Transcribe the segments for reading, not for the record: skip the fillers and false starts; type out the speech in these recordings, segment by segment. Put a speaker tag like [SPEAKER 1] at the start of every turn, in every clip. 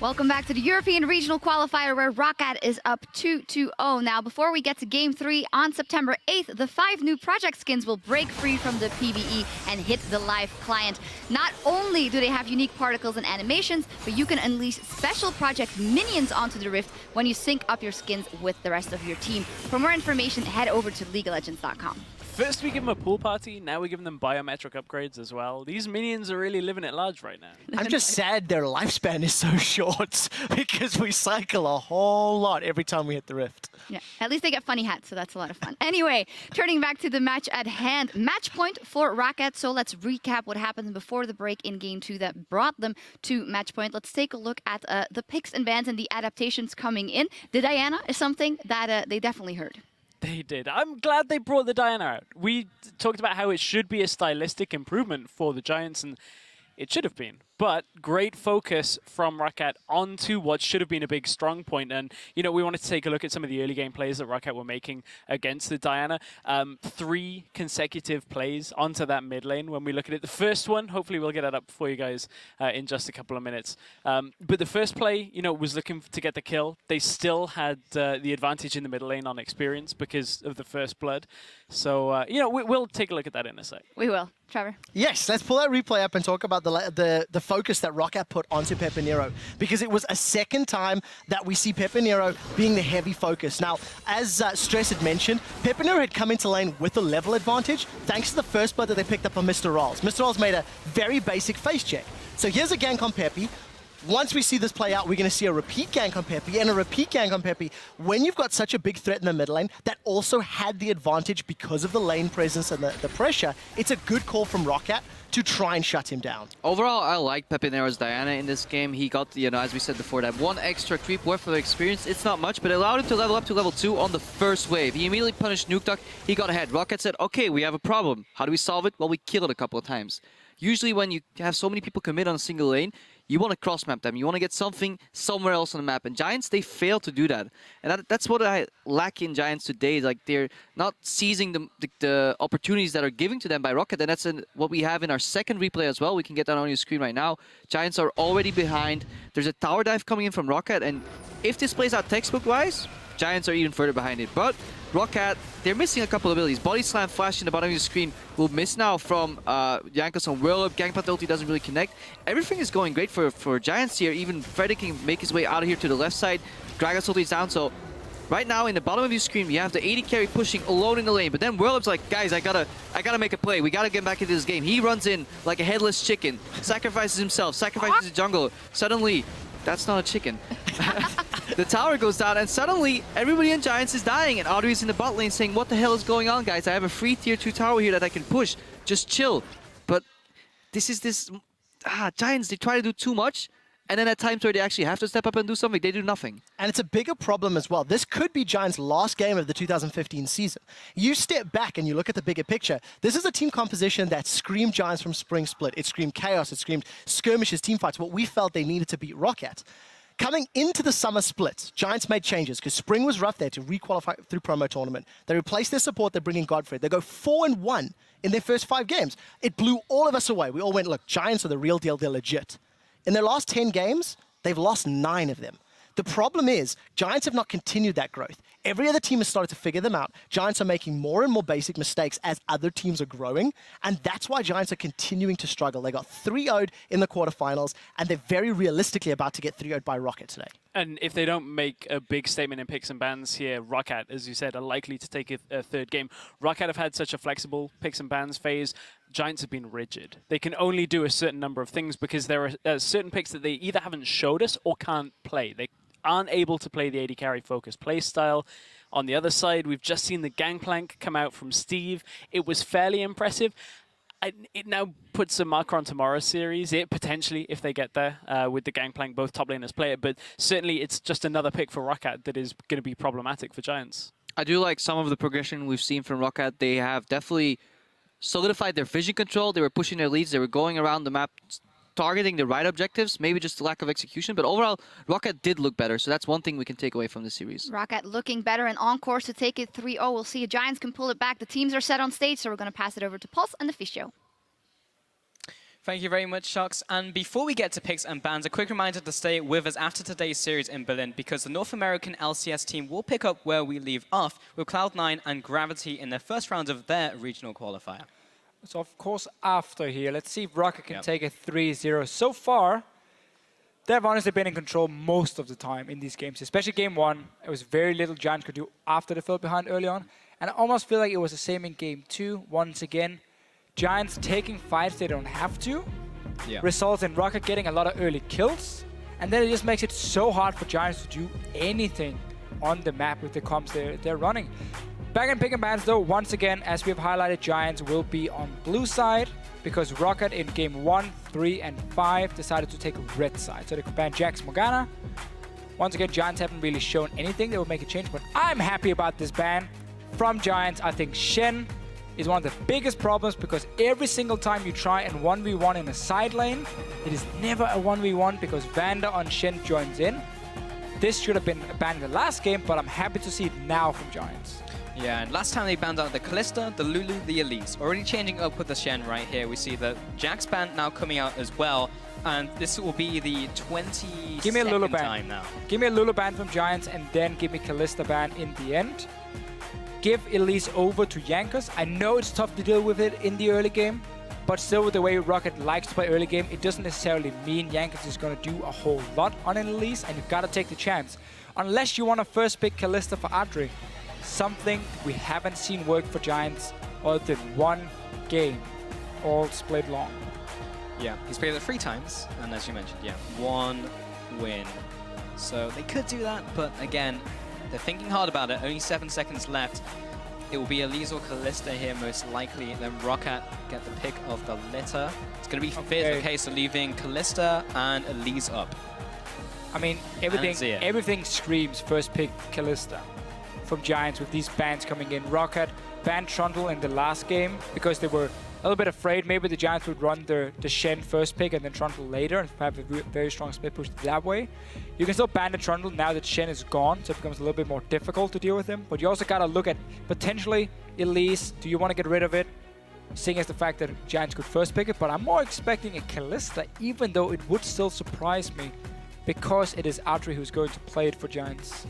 [SPEAKER 1] Welcome back to the European Regional Qualifier where Roccat is up 2-0. Now, before we get to Game 3 on September 8th, the 5 new project skins will break free from the PvE and hit the live client. Not only do they have unique particles and animations, but you can unleash special project minions onto the Rift when you sync up your skins with the rest of your team. For more information, head over to LeagueOfLegends.com.
[SPEAKER 2] First we give them a pool party, now we're giving them biometric upgrades as well. These minions are really living it large right now.
[SPEAKER 3] I'm just sad their lifespan is so short because we cycle a whole lot every time we hit the Rift.
[SPEAKER 1] Yeah, at least they get funny hats, so that's a lot of fun. Anyway, turning back to the match at hand. Match point for Roccat, so let's recap what happened before the break in Game 2 that brought them to match point. Let's take a look at the picks and bans and the adaptations coming in. The Diana is something that they definitely heard.
[SPEAKER 2] They did. I'm glad they brought the Diana out. We talked about how it should be a stylistic improvement for the Giants, and it should have been. But great focus from Roccat onto what should have been a big strong point. And, you know, we wanted to take a look at some of the early game plays that Roccat were making against the Diana. 3 consecutive plays onto that mid lane when we look at it. The first one, hopefully we'll get that up for you guys in just a couple of minutes. But the first play, you know, was looking to get the kill. They still had the advantage in the middle lane on experience because of the first blood. So, you know, we'll take a look at that in a sec.
[SPEAKER 1] We will. Trevor?
[SPEAKER 3] Yes, let's pull that replay up and talk about the focus that Roccat put onto Pepinero, because it was a second time that we see Pepinero being the heavy focus. Now, as Stress had mentioned, Pepinero had come into lane with a level advantage thanks to the first blood that they picked up on Mr. Rolls. Mr. Rolls made a very basic face check. So here's a gank on Peppy. Once we see this play out, we're going to see a repeat gank on Peppy and a repeat gank on Peppy. When you've got such a big threat in the mid lane that also had the advantage because of the lane presence and the pressure, it's a good call from Roccat to try and shut him down.
[SPEAKER 4] Overall, I like Pepinero's Diana in this game. He got, you know, as we said before, that 1 extra creep worth of experience. It's not much, but it allowed him to level up to level 2 on the first wave. He immediately punished Nuke Duck. He got ahead. Roccat said, okay, we have a problem. How do we solve it? Well, we kill it a couple of times. Usually when you have so many people commit on a single lane, you want to cross-map them. You want to get something somewhere else on the map. And Giants, they fail to do that. And that's what I lack in Giants today. Like, they're not seizing the opportunities that are given to them by Roccat. And that's what we have in our second replay as well. We can get that on your screen right now. Giants are already behind. There's a tower dive coming in from Roccat. And if this plays out textbook-wise, Giants are even further behind it. But Roccat, they're missing a couple of abilities. Body Slam flash in the bottom of your screen will miss now from Jankos on Whirl Up. Gangplank ulti doesn't really connect. Everything is going great for Giants here. Even Freddy can make his way out of here to the left side. Gragas ulti is down, so right now in the bottom of your screen, we have the AD carry pushing alone in the lane. But then Whirl Up's like, guys, I gotta make a play. We gotta get back into this game. He runs in like a headless chicken, sacrifices himself, sacrifices the jungle. Suddenly, that's not a chicken. The tower goes down, and suddenly everybody in Giants is dying, and Audrey is in the bot lane saying, what the hell is going on, guys? I have a free tier 2 tower here that I can push. Just chill. But Giants, they try to do too much, and then at times where they actually have to step up and do something, they do nothing.
[SPEAKER 3] And it's a bigger problem as well. This could be Giants' last game of the 2015 season. You step back and you look at the bigger picture. This is a team composition that screamed Giants from Spring Split. It screamed chaos. It screamed skirmishes, team fights, what we felt they needed to beat Roccat. Coming into the summer split, Giants made changes because spring was rough there to re-qualify through promo tournament. They replaced their support, they bring in Godfrey. They go 4-1 in their first 5 games. It blew all of us away. We all went, look, Giants are the real deal, they're legit. In their last 10 games, they've lost 9 of them. The problem is, Giants have not continued that growth. Every other team has started to figure them out. Giants are making more and more basic mistakes as other teams are growing, and that's why Giants are continuing to struggle. They got 3-0'd in the quarterfinals, and they're very realistically about to get 3-0'd by Roccat today.
[SPEAKER 2] And if they don't make a big statement in picks and bans here, Roccat, as you said, are likely to take a third game. Roccat have had such a flexible picks and bans phase. Giants have been rigid. They can only do a certain number of things because there are certain picks that they either haven't showed us or can't play. They aren't able to play the AD carry focus play style. On the other side, we've just seen the Gangplank come out from Steve. It was fairly impressive. It now puts a marker on tomorrow's series. It potentially, if they get there, with the Gangplank, both top laners play it. But certainly, it's just another pick for Roccat that is going to be problematic for Giants.
[SPEAKER 4] I do like some of the progression we've seen from Roccat. They have definitely solidified their vision control. They were pushing their leads. They were going around the map, targeting the right objectives, maybe just the lack of execution. But overall, Roccat did look better, so that's one thing we can take away from this series.
[SPEAKER 1] Roccat looking better and on course to take it 3-0. We'll see if Giants can pull it back. The teams are set on stage, so we're going to pass it over to Pulse and the Fish Show.
[SPEAKER 5] Thank you very much, Shocks. And before we get to picks and bans, a quick reminder to stay with us after today's series in Berlin, because the North American LCS team will pick up where we leave off with Cloud9 and Gravity in their first round of their regional qualifier.
[SPEAKER 6] So, of course, after here, let's see if Roccat can take a 3-0. So far, they've honestly been in control most of the time in these games, especially game 1. It was very little Giants could do after they fell behind early on. And I almost feel like it was the same in game 2. Once again, Giants taking fights they don't have to, results in Roccat getting a lot of early kills, and then it just makes it so hard for Giants to do anything on the map with the comps they're running. Back in pick and bans though, once again, as we've highlighted, Giants will be on blue side because Roccat in game 1, 3, and 5 decided to take red side. So they could ban Jax Morgana. Once again, Giants haven't really shown anything that will make a change, but I'm happy about this ban from Giants. I think Shen is one of the biggest problems because every single time you try and 1v1 in a side lane, it is never a 1v1 because Vander on Shen joins in. This should have been banned in the last game, but I'm happy to see it now from Giants.
[SPEAKER 5] Yeah, and last time they banned out the Kalista, the Lulu, the Elise. Already changing up with the Shen right here. We see the Jax ban now coming out as well. And this will be the 22nd time now.
[SPEAKER 6] Give me a Lulu ban from Giants and then give me Kalista ban in the end. Give Elise over to Jankos. I know it's tough to deal with it in the early game, but still with the way Roccat likes to play early game, it doesn't necessarily mean Jankos is going to do a whole lot on an Elise, and you've got to take the chance. Unless you want to first pick Kalista for Adri. Something we haven't seen work for Giants other than one game, all split long.
[SPEAKER 5] Yeah, he's played it 3 times, and as you mentioned, yeah, 1 win. So they could do that, but again, they're thinking hard about it. Only 7 seconds left. It will be Elise or Kalista here most likely. Then Roccat get the pick of the litter. It's going to be Fizz. Okay, so leaving Kalista and Elise up.
[SPEAKER 6] I mean, everything screams first pick Kalista from Giants with these bans coming in. Roccat banned Trundle in the last game because they were a little bit afraid maybe the Giants would run the Shen first pick and then Trundle later and have a very strong split push that way. You can still ban the Trundle now that Shen is gone, so it becomes a little bit more difficult to deal with him. But you also got to look at potentially Elise. Do you want to get rid of it? Seeing as the fact that Giants could first pick it, but I'm more expecting a Kalista, even though it would still surprise me because it is Adri who's going to play it for Giants.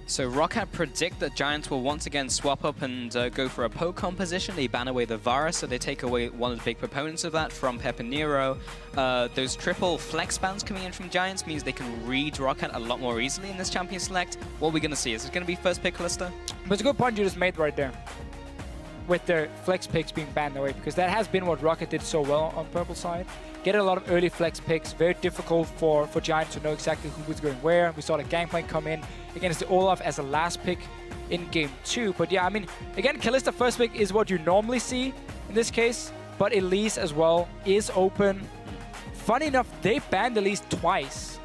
[SPEAKER 5] So Roccat predict that Giants will once again swap up and go for a poke composition. They ban away the Varus, so they take away one of the big proponents of that from Pepinero. Those triple flex bans coming in from Giants means they can read Roccat a lot more easily in this champion select. What are we going to see? Is it going to be first pick Kalista?
[SPEAKER 6] But it's a good point you just made right there with their flex picks being banned away, because that has been what Roccat did so well on purple side. Getting a lot of early flex picks, very difficult for Giants to know exactly who was going where. We saw the Gangplank come in against the Olaf as a last pick in game 2. But yeah, I mean, again, Kalista first pick is what you normally see in this case, but Elise as well is open. Funny enough, they banned Elise twice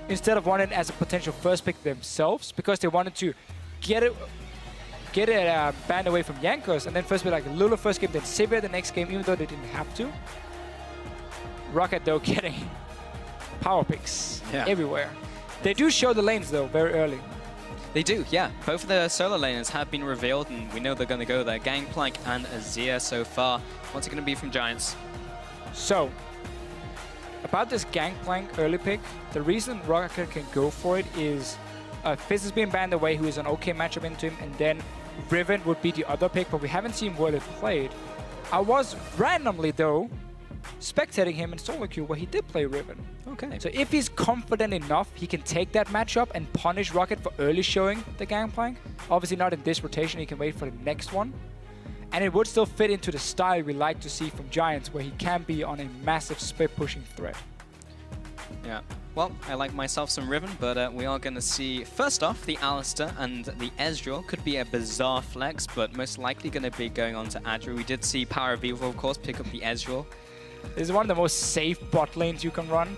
[SPEAKER 6] instead of wanting it as a potential first pick themselves because they wanted to get it banned away from Jankos and then first pick like Lulu first game, then Sivir the next game, even though they didn't have to. Roccat though getting power picks everywhere. They do show the lanes though very early.
[SPEAKER 5] They do, yeah. Both of the solo laners have been revealed and we know they're going to go there. Gangplank and Azir so far. What's it going to be from Giants?
[SPEAKER 6] So, about this Gangplank early pick, the reason Roccat can go for it is Fizz is being banned away, who is an okay matchup into him, and then Riven would be the other pick, but we haven't seen well it played. I was randomly though spectating him in solo queue where he did play Riven.
[SPEAKER 5] Okay.
[SPEAKER 6] So if he's confident enough, he can take that matchup and punish Roccat for early showing the Gangplank. Obviously not in this rotation, he can wait for the next one. And it would still fit into the style we like to see from Giants, where he can be on a massive split pushing threat.
[SPEAKER 5] Yeah. Well, I like myself some Riven, but we are going to see, first off, the Alistar and the Ezreal. Could be a bizarre flex, but most likely going to be going on to Adri. We did see Power of Evil, of course, pick up the Ezreal.
[SPEAKER 6] This is one of the most safe bot lanes you can run.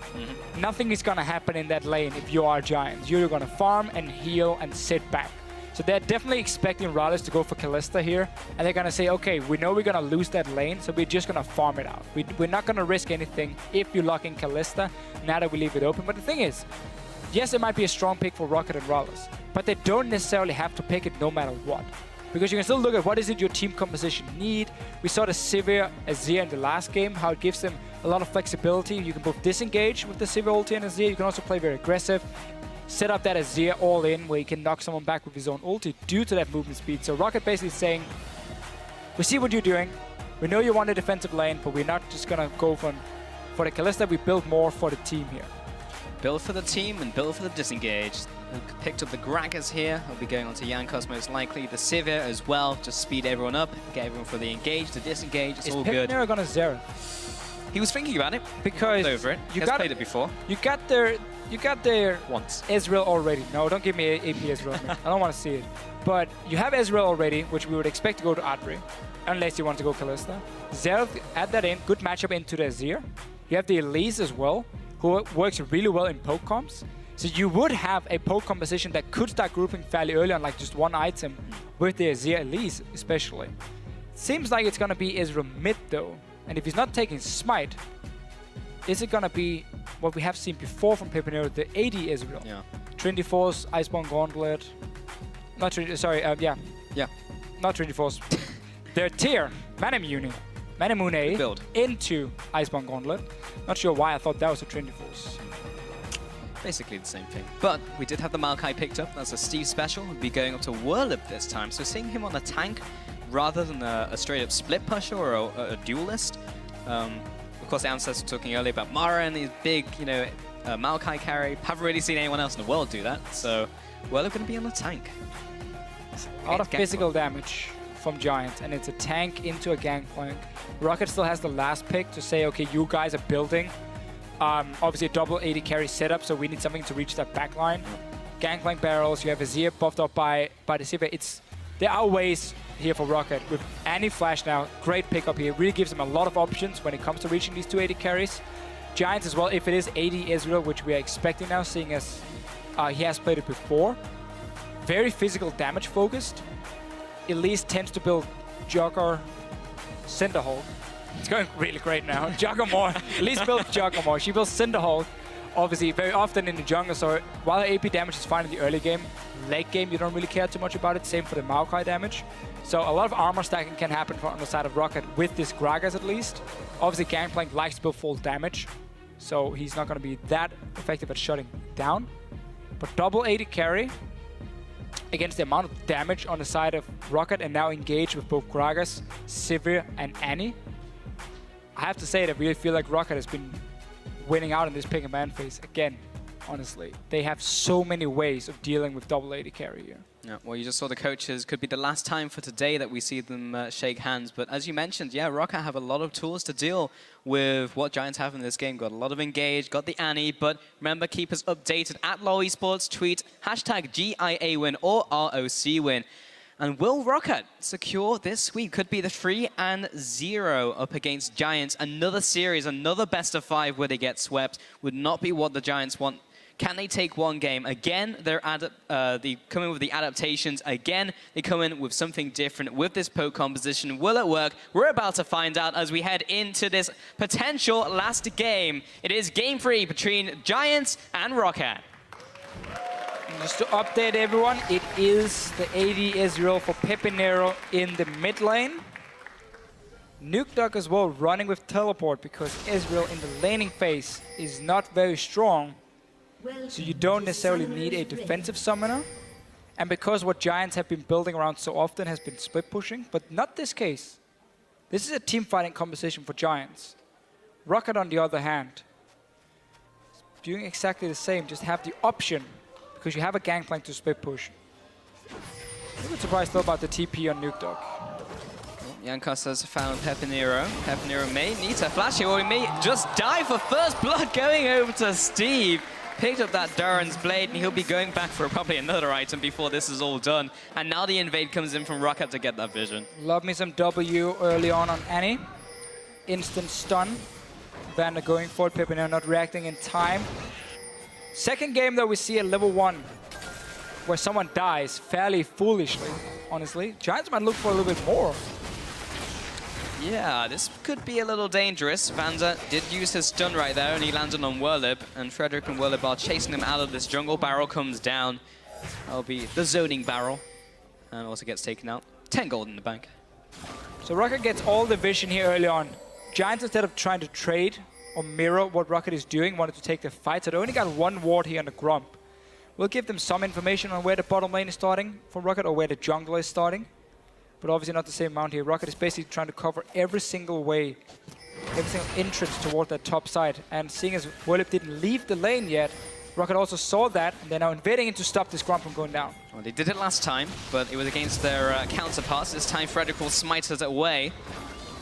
[SPEAKER 6] Nothing is going to happen in that lane if you are Giants. You're going to farm and heal and sit back. So they're definitely expecting Rallis to go for Kalista here. And they're going to say, okay, we know we're going to lose that lane, so we're just going to farm it out. We're not going to risk anything if you lock in Kalista, now that we leave it open. But the thing is, yes, it might be a strong pick for Roccat and Rallis, but they don't necessarily have to pick it no matter what. Because you can still look at what is it your team composition need. We saw the Sivir Azir in the last game, how it gives them a lot of flexibility. You can both disengage with the Sivir ulti and Azir. You can also play very aggressive. Set up that Azir all in where he can knock someone back with his own ulti due to that movement speed. So Roccat basically saying, we see what you're doing. We know you want a defensive lane, but we're not just going to go for the Kalista. We build more for the team here.
[SPEAKER 5] Build for the team and build for the disengaged. Picked up the Gragas here. He'll be going on to Jankos most likely. The Sivir as well. Just speed everyone up, get everyone for the engage, the disengage. It's all good.
[SPEAKER 6] Is Pepinero gonna Xerath?
[SPEAKER 5] He was thinking about it.
[SPEAKER 6] Because
[SPEAKER 5] over it. He has played it before.
[SPEAKER 6] You got their
[SPEAKER 5] Once.
[SPEAKER 6] Ezreal already. No, don't give me AP Ezreal. Man. I don't want to see it. But you have Ezreal already, which we would expect to go to Adri, unless you want to go Kalista. Xerath, add that in. Good matchup into the Azir. You have the Elise as well, who works really well in poke comps. So you would have a poke composition that could start grouping fairly early on like just one item with the Azir Elise especially. Seems like it's going to be Ezreal mid though. And if he's not taking Smite, is it going to be what we have seen before from Pepinero, the AD Ezreal?
[SPEAKER 5] Yeah.
[SPEAKER 6] Trinity Force, Iceborne Gauntlet. Not Trinity, sorry, yeah.
[SPEAKER 5] Yeah.
[SPEAKER 6] Not Trinity Force. Their tier, Manamune
[SPEAKER 5] build
[SPEAKER 6] into Iceborne Gauntlet. Not sure why I thought that was a Trinity Force.
[SPEAKER 5] Basically the same thing. But we did have the Maokai picked up. That's a Steve special. We'll be going up to Whirlip this time. So seeing him on a tank rather than a straight-up split pusher or a duelist. Of course, the ancestors were talking earlier about Mara and his big, Maokai carry. Haven't really seen anyone else in the world do that. So Whirlip going to be on a tank.
[SPEAKER 6] A lot of physical damage from Giants, and it's a tank into a Gangplank. Roccat still has the last pick to say, okay, you guys are building obviously a double 80 carry setup, so we need something to reach that back line. Gangplank barrels, you have Azir buffed up by the Sivir. There are ways here for Roccat. With Annie Flash now, great pickup here. Really gives him a lot of options when it comes to reaching these 280 carries. Giants as well, if it is 80 Ezreal, which we are expecting now, seeing as he has played it before. Very physical damage focused. Elise tends to build Jogger, Cinderhawk. It's going really great now. Jogger more. Elise builds Jogger more. She builds Cinderhawk, obviously very often in the jungle. So while the AP damage is fine in the early game, late game you don't really care too much about it. Same for the Maokai damage. So a lot of armor stacking can happen on the side of Roccat with this Gragas at least. Obviously Gangplank likes to build full damage, so he's not going to be that effective at shutting down. But double 80 carry against the amount of damage on the side of Roccat, and now engaged with both Gragas, Sivir and Annie. I have to say that I really feel like Roccat has been winning out in this pick and ban phase again, honestly. They have so many ways of dealing with double 80 carry here.
[SPEAKER 5] Yeah, well, you just saw the coaches. Could be the last time for today that we see them shake hands. But as you mentioned, yeah, Roccat have a lot of tools to deal with what Giants have in this game. Got a lot of engage, got the Annie, but remember, keep us updated at LoL Esports. Tweet hashtag GIAWin or ROCWin. And will Roccat secure this week? Could be the 3-0 up against Giants. Another series, another best of 5 where they get swept. Would not be what the Giants want. Can they take one game? Again, they come in with the adaptations. Again, they come in with something different with this poke composition. Will it work? We're about to find out as we head into this potential last game. It is game 3 between Giants and Roccat.
[SPEAKER 6] Just to update everyone, it is the AD Ezreal for Pepinero in the mid lane. Nukeduck as well running with teleport because Ezreal in the laning phase is not very strong. So you don't necessarily need a defensive summoner. And because what Giants have been building around so often has been split pushing, but not this case. This is a team fighting composition for Giants. Roccat on the other hand, doing exactly the same, just have the option because you have a Gangplank to split push. I'm a bit surprised though about the TP on Nukeduck.
[SPEAKER 5] Jankos has found Pepinero. Pepinero may need to flash here, or he may just die for first blood going over to Steve. Picked up that Duran's Blade, and he'll be going back for probably another item before this is all done. And now the invade comes in from Roccat to get that vision.
[SPEAKER 6] Love me some W early on Annie. Instant stun. Vander going for it, Pepinero not reacting in time. Second game though, we see a level 1 where someone dies fairly foolishly, honestly. Giants might look for a little bit more.
[SPEAKER 5] Yeah, this could be a little dangerous. Vander did use his stun right there, and he landed on Whirlip, and Frederick and Whirlip are chasing him out of this jungle. Barrel comes down. That'll be the zoning barrel. and also gets taken out. 10 gold in the bank.
[SPEAKER 6] So Roccat gets all the vision here early on. Giants, instead of trying to trade or mirror what Roccat is doing, wanted to take the fight. So they only got one ward here on the Grump. We'll give them some information on where the bottom lane is starting for Roccat or where the jungle is starting. But obviously not the same amount here. Roccat is basically trying to cover every single way, every single entrance toward that top side. And seeing as Willip didn't leave the lane yet, Roccat also saw that, and they're now invading in to stop this Grump from going down.
[SPEAKER 5] Well, they did it last time, but it was against their counterparts. This time Frederick will smite it away.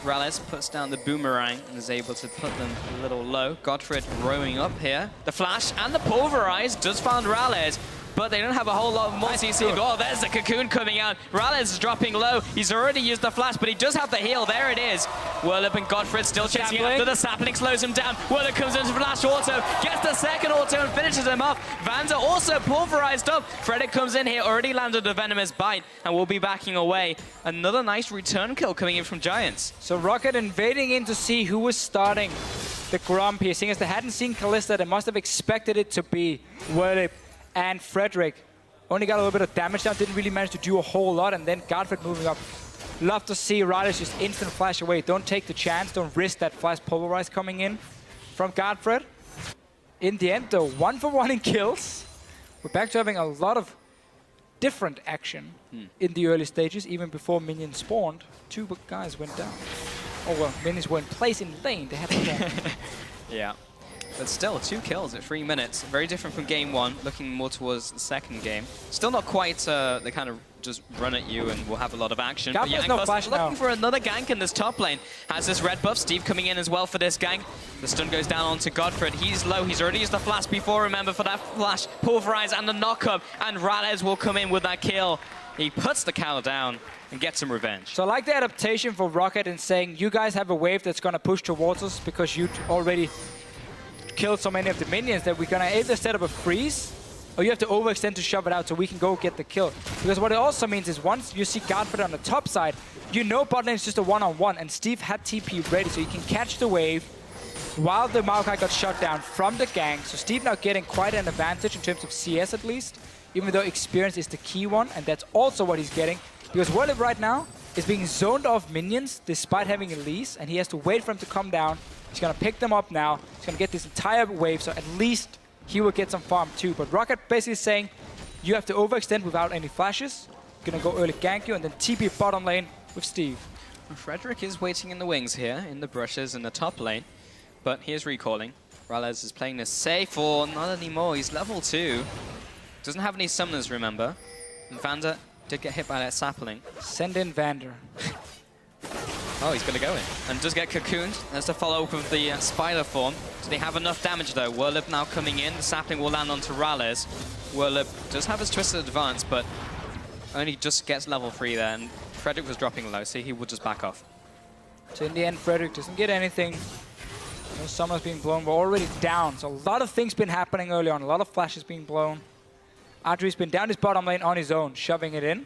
[SPEAKER 5] Rales puts down the boomerang and is able to put them a little low. Godfred rowing up here. The flash and the pulverize does find Rales, but they don't have a whole lot more CC. Oh, there's the cocoon coming out. Rales is dropping low. He's already used the flash, but he does have the heal. There it is. Whirlip and Godfred still chasing after the sapling, slows him down. Whirlip comes into flash auto, gets the second auto and finishes him off. Vanda also pulverized up. Frederick comes in here, already landed a venomous bite, and will be backing away. Another nice return kill coming in from Giants.
[SPEAKER 6] So Roccat invading in to see who was starting the Grump here. Seeing as they hadn't seen Kalista, they must have expected it to be Whirlip and Frederick. Only got a little bit of damage down, didn't really manage to do a whole lot, and then Godfred moving up. Love to see Riders just instant flash away. Don't take the chance, don't risk that flash pulverize coming in from Godfred. In the end though, 1-for-1 in kills. We're back to having a lot of different action in the early stages, even before minions spawned. 2 guys went down. Oh well, minions were in place in lane, they had to spawn.
[SPEAKER 5] Yeah. But still, 2 kills at 3 minutes. Very different from game 1, looking more towards the second game. Still not quite, they kind of just run at you and will have a lot of action. But
[SPEAKER 6] no flash
[SPEAKER 5] looking
[SPEAKER 6] now.
[SPEAKER 5] for another gank in this top lane. Has this red buff. Steve coming in as well for this gank. The stun goes down onto Godfred. He's low. He's already used the flash before, remember, for that flash. Pulverize and the knock-up. And Rales will come in with that kill. He puts the cow down and gets some revenge.
[SPEAKER 6] So I like the adaptation for Roccat in saying, you guys have a wave that's going to push towards us because you already killed so many of the minions that we're going to either set up a freeze or you have to overextend to shove it out so we can go get the kill. Because what it also means is once you see Godfred on the top side, you know bot lane is just a one-on-one, and Steve had TP ready so he can catch the wave while the Maokai got shut down from the gank. So Steve now getting quite an advantage in terms of CS at least, even though experience is the key one, and that's also what he's getting. Because Whirlip right now is being zoned off minions despite having Elise, and he has to wait for him to come down. He's going to pick them up now. He's going to get this entire wave, so at least he will get some farm too. But Roccat basically saying, you have to overextend without any flashes. Going to go early gank you and then TP bottom lane with Steve.
[SPEAKER 5] Frederick is waiting in the wings here, in the brushes in the top lane. But he is recalling. Rales is playing this safe, or not anymore. He's level 2. Doesn't have any summoners, remember. And Vander did get hit by that sapling.
[SPEAKER 6] Send in Vander.
[SPEAKER 5] Oh, he's going to go in. And does get cocooned. There's the follow-up of the spider form. Do they have enough damage, though? Whirlip now coming in. The sapling will land onto Rales. Whirlip does have his Twisted Advance, but only just gets level 3 there. And Frederick was dropping low, so he would just back off.
[SPEAKER 6] So in the end, Frederick doesn't get anything. No summoners being blown. We're already down. So a lot of things been happening early on. A lot of flashes being blown. Adri's been down his bottom lane on his own, shoving it in.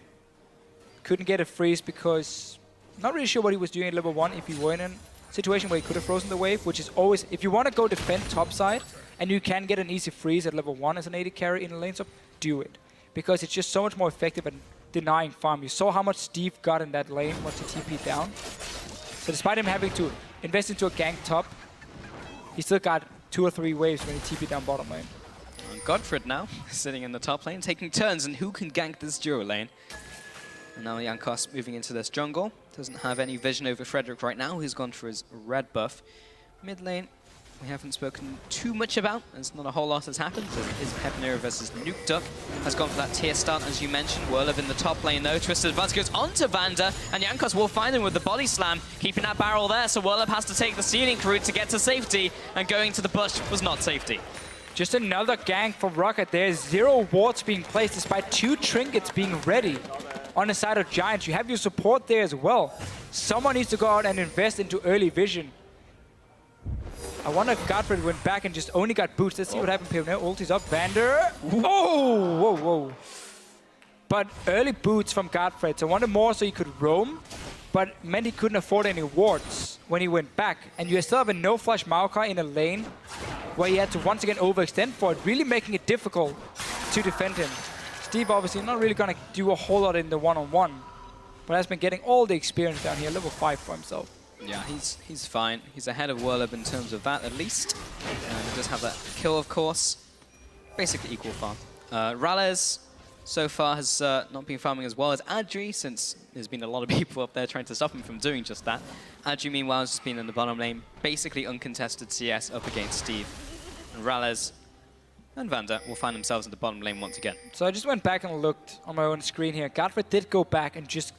[SPEAKER 6] Couldn't get a freeze because... not really sure what he was doing at level 1 if he were in a situation where he could have frozen the wave, which is always, if you want to go defend top side and you can get an easy freeze at level 1 as an AD carry in a lane swap, do it. Because it's just so much more effective at denying farm. You saw how much Steve got in that lane once he TP'd down. So despite him having to invest into a gank top, he still got 2 or 3 waves when he TP'd down bottom lane.
[SPEAKER 5] And Godfred now, sitting in the top lane, taking turns, and who can gank this duo lane? And now Jankos moving into this jungle. Doesn't have any vision over Frederick right now. He's gone for his red buff. Mid lane, we haven't spoken too much about. There's not a whole lot has happened. There is Pepinera versus Nuke Duck. Has gone for that tier start, as you mentioned. Whirlip in the top lane, though. Twisted Advance goes onto Vander, and Jankos will find him with the body slam, keeping that barrel there. So Whirlip has to take the scenic route to get to safety, and going to the bush was not safety.
[SPEAKER 6] Just another gank for Roccat. There's 0 wards being placed despite 2 trinkets being ready. On the side of Giants, you have your support there as well. Someone needs to go out and invest into early vision. I wonder if Godfred went back and just only got boots. Let's see what happened. Pioneer ulti's up. Vander. Oh, whoa, whoa. But early boots from Godfred. So wanted more so he could roam, but meant he couldn't afford any wards when he went back. And you still have a no-flash Maokai in a lane where he had to once again overextend for it, really making it difficult to defend him. Steve obviously not really going to do a whole lot in the one-on-one, but has been getting all the experience down here, level 5 for himself.
[SPEAKER 5] Yeah, he's fine. He's ahead of Whirlup in terms of that, at least. And he does have that kill, of course. Basically equal farm. Rales, so far, has not been farming as well as Adri, since there's been a lot of people up there trying to stop him from doing just that. Adri, meanwhile, has just been in the bottom lane, basically uncontested CS up against Steve. And Rales and Vander will find themselves in the bottom lane once again.
[SPEAKER 6] So I just went back and looked on my own screen here. Godfrey did go back and just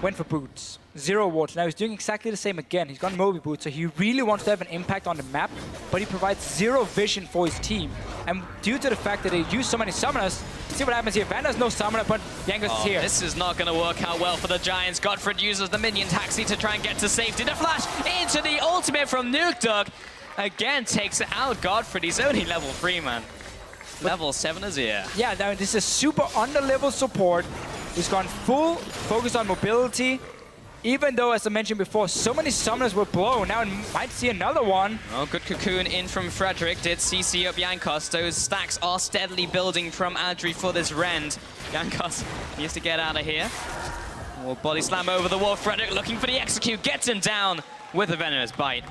[SPEAKER 6] went for boots. 0 wards. Now he's doing exactly the same again. He's got Moby boots, so he really wants to have an impact on the map, but he provides 0 vision for his team. And due to the fact that they use so many summoners, see what happens here. Vander's no summoner, but Jankos is here.
[SPEAKER 5] This is not going to work out well for the Giants. Godfrey uses the minion taxi to try and get to safety. The flash into the ultimate from Nuke. Again, takes it out. Godfrey, he's only level 3, man. Level 7 is here.
[SPEAKER 6] Yeah, now this is super under-level support. He's gone full focus on mobility. Even though, as I mentioned before, so many summoners were blown. Now we might see another one.
[SPEAKER 5] Oh, good cocoon in from Frederick. Did CC up Jankos. Those stacks are steadily building from Adri for this rend. Jankos needs to get out of here. Oh, body slam over the wall. Frederick looking for the execute. Gets him down with a venomous bite.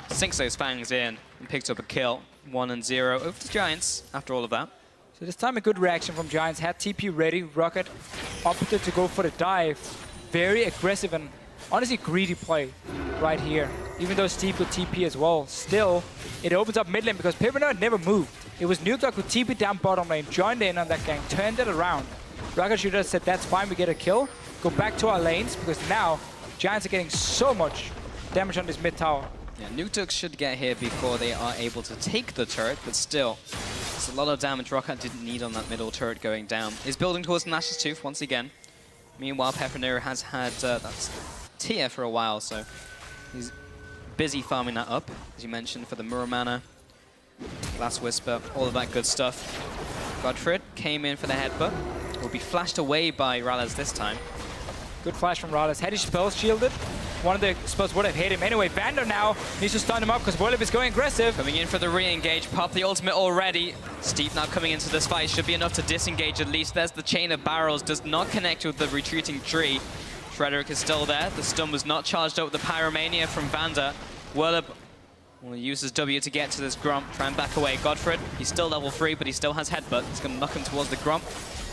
[SPEAKER 5] Sinks those fangs in and picks up a kill. 1-0 over to Giants after all of that.
[SPEAKER 6] So this time a good reaction from Giants. Had TP ready. Roccat opted to go for the dive. Very aggressive and honestly greedy play right here. Even though Steve could TP as well, still it opens up mid lane because Pipino never moved. It was Nuke who TP'd down bottom lane, joined in on that gang, turned it around. Roccat should have said, that's fine, we get a kill. Go back to our lanes because now Giants are getting so much damage on this mid tower.
[SPEAKER 5] Yeah, Nuke should get here before they are able to take the turret, but still, it's a lot of damage Roccat didn't need on that middle turret going down. Is building towards Nash's Tooth once again. Meanwhile, Pepinero has had that tier for a while, so he's busy farming that up, as you mentioned, for the Muramana, Last Whisper, all of that good stuff. Godfred came in for the headbutt. Will be flashed away by Rales this time.
[SPEAKER 6] Good flash from Rales. Had his spells shielded, one of the spells would have hit him anyway. Vander now needs to stun him up because Whirlup is going aggressive.
[SPEAKER 5] Coming in for the re-engage, pop the ultimate already. Steve now coming into this fight, should be enough to disengage at least. There's the chain of barrels, does not connect with the retreating tree. Frederick is still there, the stun was not charged up with the Pyromania from Vander. Whirlup will use his W to get to this Grump, try and back away. Godfred, he's still level 3, but he still has headbutt. He's going to knock him towards the Grump.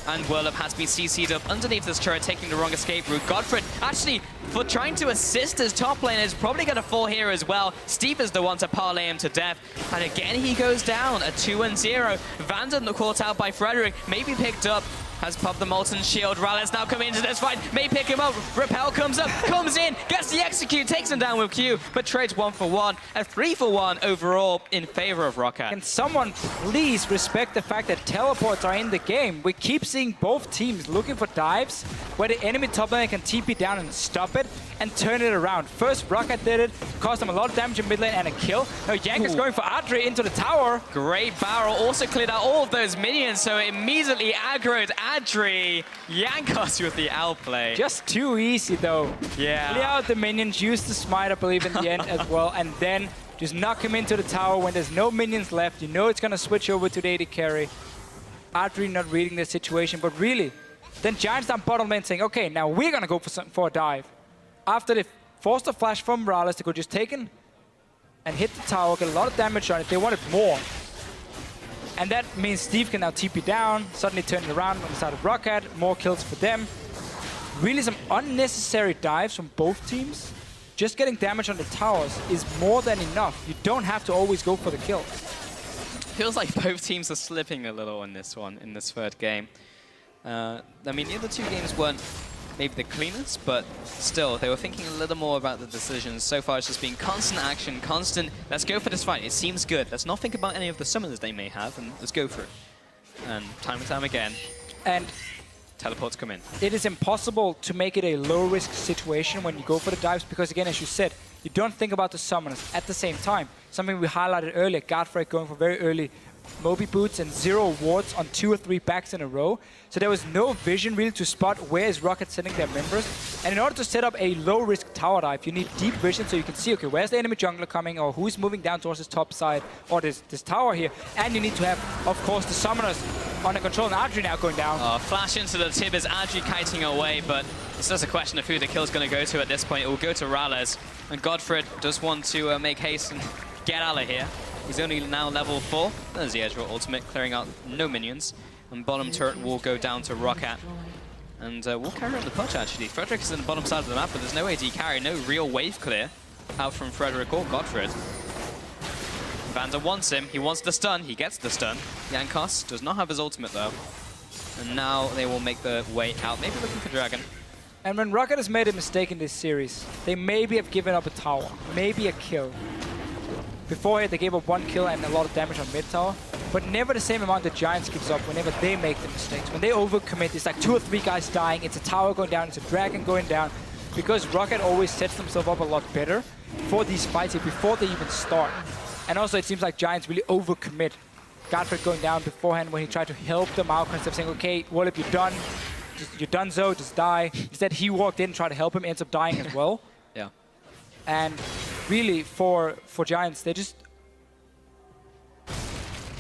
[SPEAKER 5] And Whirlup has been CC'd up underneath this turret, taking the wrong escape route. Godfred, actually, for trying to assist his top lane, is probably going to fall here as well. Steve is the one to parlay him to death. And again, he goes down, a 2-0. Vander caught out by Frederick, maybe picked up. Has popped the Molten Shield. Rales now coming into this fight. May pick him up. Repel comes up, comes in, gets the execute, takes him down with Q, but trades 1 for 1. A 3 for 1 overall in favor of Roccat.
[SPEAKER 6] Can someone please respect the fact that teleports are in the game? We keep seeing both teams looking for dives where the enemy top laner can TP down and stop it and turn it around. First, Roccat did it, caused him a lot of damage in mid lane and a kill. Now Yank is going for Adri into the tower.
[SPEAKER 5] Great barrel, also cleared out all of those minions, so immediately aggroed Adri. Jankos with the outplay.
[SPEAKER 6] Just too easy though.
[SPEAKER 5] Yeah.
[SPEAKER 6] Clear out the minions, use the smite I believe in the end as well, and then just knock him into the tower when there's no minions left. You know it's gonna switch over to the AD carry. Adri not reading the situation, but really, then Giants down bottom lane saying, okay, now we're gonna go for a dive. After they forced a flash from Rales, they could just take it and hit the tower, get a lot of damage on it. They wanted more. And that means Steve can now TP down, suddenly turn it around on the side of Roccat, more kills for them. Really some unnecessary dives from both teams. Just getting damage on the towers is more than enough. You don't have to always go for the kills.
[SPEAKER 5] Feels like both teams are slipping a little in this one, in this third game. I mean, the other two games weren't maybe the cleanest, but still, they were thinking a little more about the decisions. So far, it's just been constant action, constant, let's go for this fight. It seems good. Let's not think about any of the summoners they may have, and let's go for it. And time again,
[SPEAKER 6] And
[SPEAKER 5] teleports come in.
[SPEAKER 6] it is impossible to make it a low-risk situation when you go for the dives, because again, as you said, you don't think about the summoners at the same time. Something we highlighted earlier, Godfrey going for very early Moby boots and 0 wards on 2 or 3 backs in a row. So there was no vision really to spot where is Roccat sending their members. And in order to set up a low-risk tower dive, you need deep vision so you can see, okay, where's the enemy jungler coming, or who's moving down towards this top side, or this tower here. And you need to have, of course, the summoners under control, and Adri now going down.
[SPEAKER 5] Flash into the tib as Adri kiting away, but it's just a question of who the kill's going to go to at this point. It will go to Rales, and Godfred does want to make haste and get out of here. He's only now level 4. There's the Ezreal ultimate, clearing out no minions. And bottom turret will go down to Roccat. And we'll carry on the push, actually. Frederick is in the bottom side of the map, but there's no AD carry, no real wave clear out from Frederick or Godfred. Vander wants him. He wants the stun. He gets the stun. Jankos does not have his ultimate, though. And now they will make the way out, maybe looking for Dragon.
[SPEAKER 6] And when Roccat has made a mistake in this series, they maybe have given up a tower, maybe a kill. Before they gave up 1 kill and a lot of damage on mid tower, but never the same amount the Giants gives up whenever they make the mistakes. When they overcommit, it's like 2 or 3 guys dying, it's a tower going down, it's a Dragon going down, because Roccat always sets themselves up a lot better for these fights here before they even start. And also it seems like Giants really overcommit. Godfred going down beforehand when he tried to help them out instead of saying, okay, Wallop, you're done. You're done, so just die. Instead, he walked in and tried to help him, ends up dying as well.
[SPEAKER 5] Yeah.
[SPEAKER 6] And really, for Giants, they just,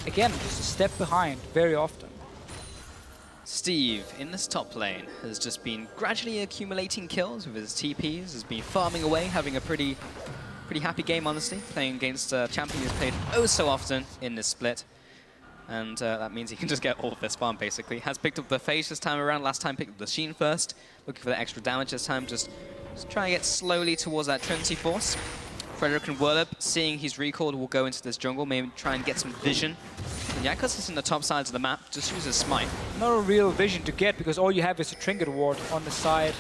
[SPEAKER 6] again, just a step behind very often.
[SPEAKER 5] Steve, in this top lane, has just been gradually accumulating kills with his TPs, has been farming away, having a pretty happy game, honestly, playing against a champion who's played oh so often in this split. And that means he can just get all of this farm, basically. Has picked up the Phase this time around. Last time picked up the Sheen first. Looking for the extra damage this time. Just trying to get slowly towards that Trinity Force. Frederick and Wurlup, seeing he's recalled, will go into this jungle. Maybe try and get some vision. And Jankos is in the top sides of the map. Just uses Smite.
[SPEAKER 6] Not a real vision to get, because all you have is a Trinket Ward on the side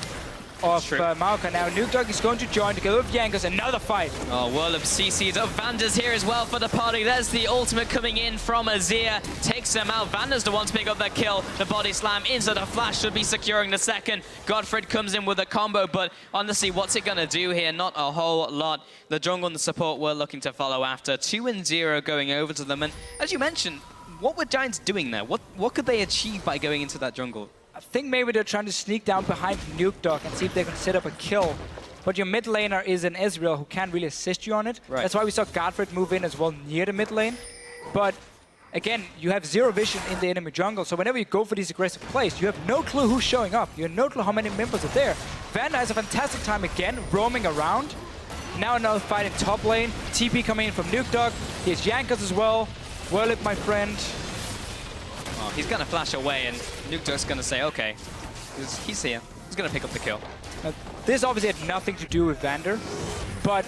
[SPEAKER 6] of Maoka. Now Nukdog is going to join together with Jankos. Another fight.
[SPEAKER 5] Oh, Wurlup CC'd up. Vander's here as well for the party. There's the ultimate coming in from Azir. Takes him out. Vander's the one to pick up that kill. The body slam into the flash should be securing the second. Godfred comes in with a combo, but honestly, what's it going to do here? Not a whole lot. The jungle and the support were looking to follow after. 2-0 going over to them. And as you mentioned, what were Giants doing there? What could they achieve by going into that jungle?
[SPEAKER 6] I think maybe they're trying to sneak down behind Nukdog and see if they can set up a kill. But your mid laner is an Ezreal who can't really assist you on it. Right. That's why we saw Godfred move in as well near the mid lane. But again, you have zero vision in the enemy jungle, so whenever you go for these aggressive plays, you have no clue who's showing up. You have no clue how many members are there. Vanda has a fantastic time again, roaming around. Now another fight in top lane. TP coming in from Nukdog. Here's Jankos as well. Wurlup, my friend.
[SPEAKER 5] Oh, he's going to flash away, and Nukdog's going to say, okay, he's here. He's going to pick up the kill.
[SPEAKER 6] This obviously had nothing to do with Vander, but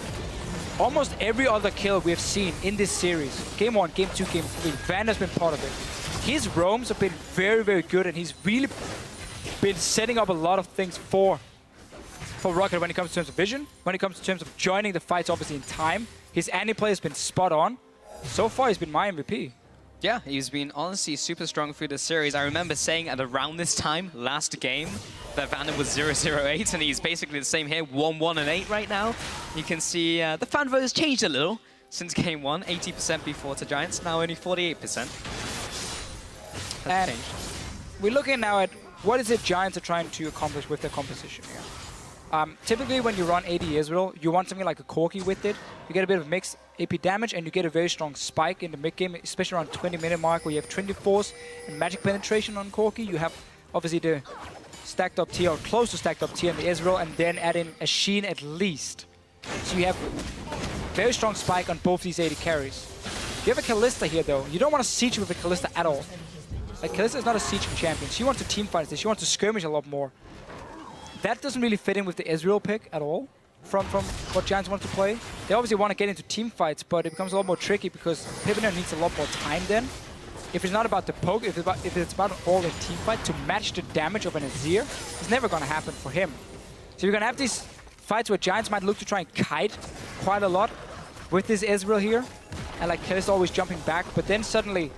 [SPEAKER 6] almost every other kill we have seen in this series, Game 1, Game 2, Game 3, Vander's been part of it. His roams have been very, very good, and he's really been setting up a lot of things for Roccat when it comes to terms of vision, when it comes to terms of joining the fights, obviously in time. His anti-play has been spot on. So far, he's been my MVP.
[SPEAKER 5] Yeah, he's been honestly super strong through the series. I remember saying at around this time, last game, that Vander was 0-0-8, and he's basically the same here, 1-1-8 right now. You can see the fan vote has changed a little since Game 1, 80% before to Giants, now only 48%. Has changed.
[SPEAKER 6] We're looking now at what is it Giants are trying to accomplish with their composition here. Typically, when you run AD Israel, you want something like a Corki with it. You get a bit of mixed AP damage, and you get a very strong spike in the mid-game, especially around 20-minute mark, where you have Trinity Force and Magic Penetration on Corki. You have, obviously, the stacked up tier, or close to stacked up tier in the Israel, and then add in a Sheen at least. So you have very strong spike on both these AD carries. If you have a Kalista here, though, you don't want to siege with a Kalista at all. Like, Kalista is not a sieging champion. She wants to teamfight this. She wants to skirmish a lot more. That doesn't really fit in with the Ezreal pick at all from what Giants want to play. They obviously want to get into team fights, but it becomes a lot more tricky because Pipino needs a lot more time then. If it's not about the poke, if it's about an all-in team fight to match the damage of an Azir, it's never going to happen for him. So you're going to have these fights where Giants might look to try and kite quite a lot with this Ezreal here. And like Kalista always jumping back, but then suddenly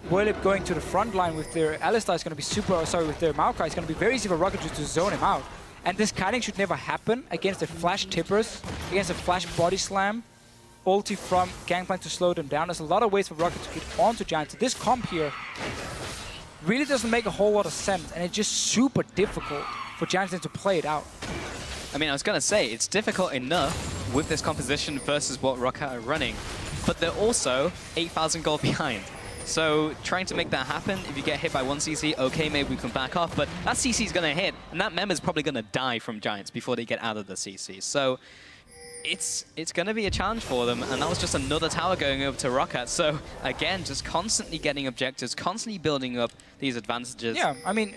[SPEAKER 6] Wurlup going to the front line with their Alistar is going to be with their Maokai is going to be very easy for Roccat to zone him out. And this kiting should never happen against the flash tippers, against the flash body slam, ulti from Gangplank to slow them down. There's a lot of ways for Roccat to get onto Giants. This comp here really doesn't make a whole lot of sense, and it's just super difficult for Giants to play it out.
[SPEAKER 5] I mean, I was going to say, it's difficult enough with this composition versus what Roccat are running, but they're also 8,000 gold behind. So trying to make that happen, if you get hit by one CC, okay, maybe we can back off, but that CC is going to hit, and that member's probably going to die from Giants before they get out of the CC. So it's going to be a challenge for them, and that was just another tower going over to Roccat. So again, just constantly getting objectives, constantly building up these advantages.
[SPEAKER 6] Yeah, I mean,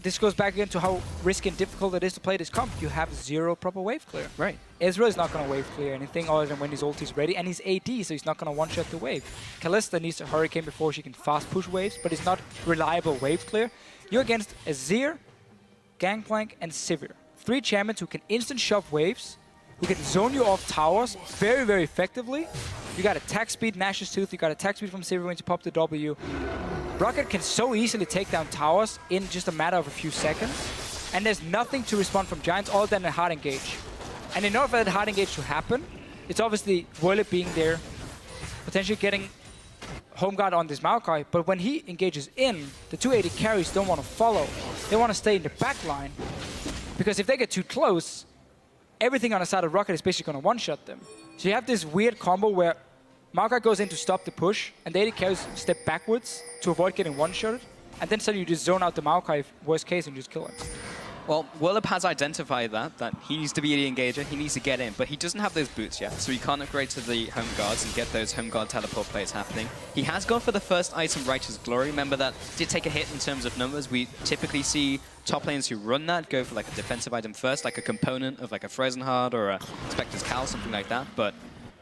[SPEAKER 6] this goes back again to how risky and difficult it is to play this comp. You have 0 proper wave clear.
[SPEAKER 5] Right.
[SPEAKER 6] Ezreal is not going to wave clear anything other than when his ult is ready, and he's AD, so he's not going to one-shot the wave. Kalista needs a Hurricane before she can fast push waves, but it's not reliable wave clear. You're against Azir, Gangplank, and Sivir. 3 champions who can instant shove waves, who can zone you off towers very, very effectively. You got attack speed, Nash's Tooth, you got attack speed from Sivir when you pop the W. Roccat can so easily take down towers in just a matter of a few seconds, and there's nothing to respond from Giants other than a hard engage. And in order for that hard engage to happen, it's obviously Whirlip being there, potentially getting home guard on this Maokai, but when he engages in, the 280 carries don't want to follow. They want to stay in the back line, because if they get too close, everything on the side of Roccat is basically going to one-shot them. So you have this weird combo where Maokai goes in to stop the push, and the AD carries step backwards to avoid getting one-shotted, and then suddenly you just zone out the Maokai, worst case, and just kill him.
[SPEAKER 5] Well, Whirlip has identified that he needs to be the engager, he needs to get in, but he doesn't have those boots yet, so he can't upgrade to the home guards and get those home guard teleport plays happening. He has gone for the first item, Righteous Glory. Remember that did take a hit in terms of numbers. We typically see top lanes who run that go for like a defensive item first, like a component of like a Frozen Heart or a Spectre's Cowl, something like that, but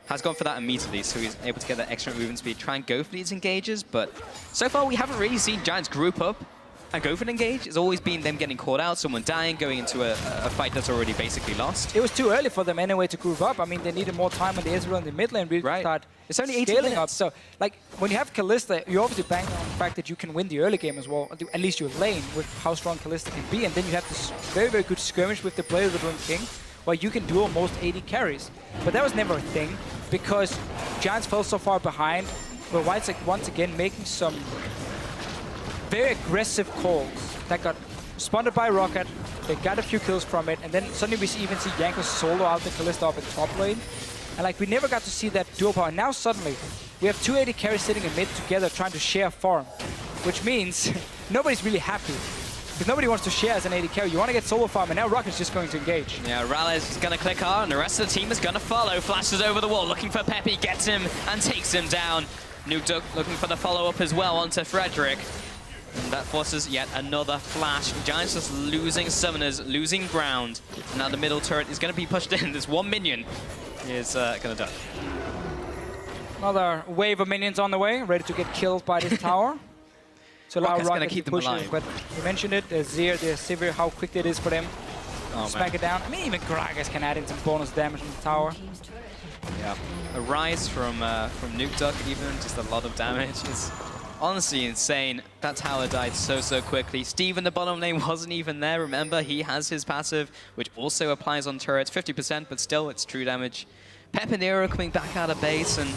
[SPEAKER 5] has gone for that immediately, so he's able to get that extra movement speed, try and go for these engages, but so far we haven't really seen Giants group up and go for an engage. It's always been them getting caught out, someone dying, going into a fight that's already basically lost.
[SPEAKER 6] It was too early for them anyway to group up. I mean, they needed more time on the Ezreal in the mid lane really to start
[SPEAKER 5] It's only 18
[SPEAKER 6] scaling
[SPEAKER 5] minutes.
[SPEAKER 6] up. So, like, when you have Kalista, you obviously bank on the fact that you can win the early game as well, at least your lane, with how strong Kalista can be, and then you have this very, very good skirmish with the player of the Ruined King, where you can duel most AD carries. But that was never a thing, because Giants fell so far behind, but White's like, once again making some very aggressive calls that got spotted by Roccat. They got a few kills from it, and then suddenly we even see Yanko solo out the Kalista up in top lane. And like, we never got to see that dual power. Now suddenly, we have 280 carries sitting in mid together trying to share farm, which means nobody's really happy. Because nobody wants to share as an AD carry. You want to get solo farm, and now Rocket's just going to engage.
[SPEAKER 5] Yeah, Rallis is going to click R, and the rest of the team is going to follow. Flashes over the wall, looking for Peppy, gets him and takes him down. Nuke looking for the follow-up as well onto Frederick. And that forces yet another flash. Giants just losing summoners, losing ground. And now the middle turret is going to be pushed in. This one minion is going to die.
[SPEAKER 6] Another wave of minions on the way, ready to get killed by this tower. So allow
[SPEAKER 5] Rocket's
[SPEAKER 6] Rocket
[SPEAKER 5] gonna keep
[SPEAKER 6] to
[SPEAKER 5] them
[SPEAKER 6] push
[SPEAKER 5] alive.
[SPEAKER 6] it, but you mentioned it, the Zir, the Sivir, how quick it is for them.
[SPEAKER 5] Oh,
[SPEAKER 6] Smack
[SPEAKER 5] man.
[SPEAKER 6] it down. I mean, even Gragas can add in some bonus damage on the tower.
[SPEAKER 5] Yeah. A rise from Nuke Duck even, just a lot of damage. It's honestly insane. That tower died so quickly. Steve in the bottom lane wasn't even there. Remember, he has his passive, which also applies on turrets. 50%, but still, it's true damage. Pepinero coming back out of base, and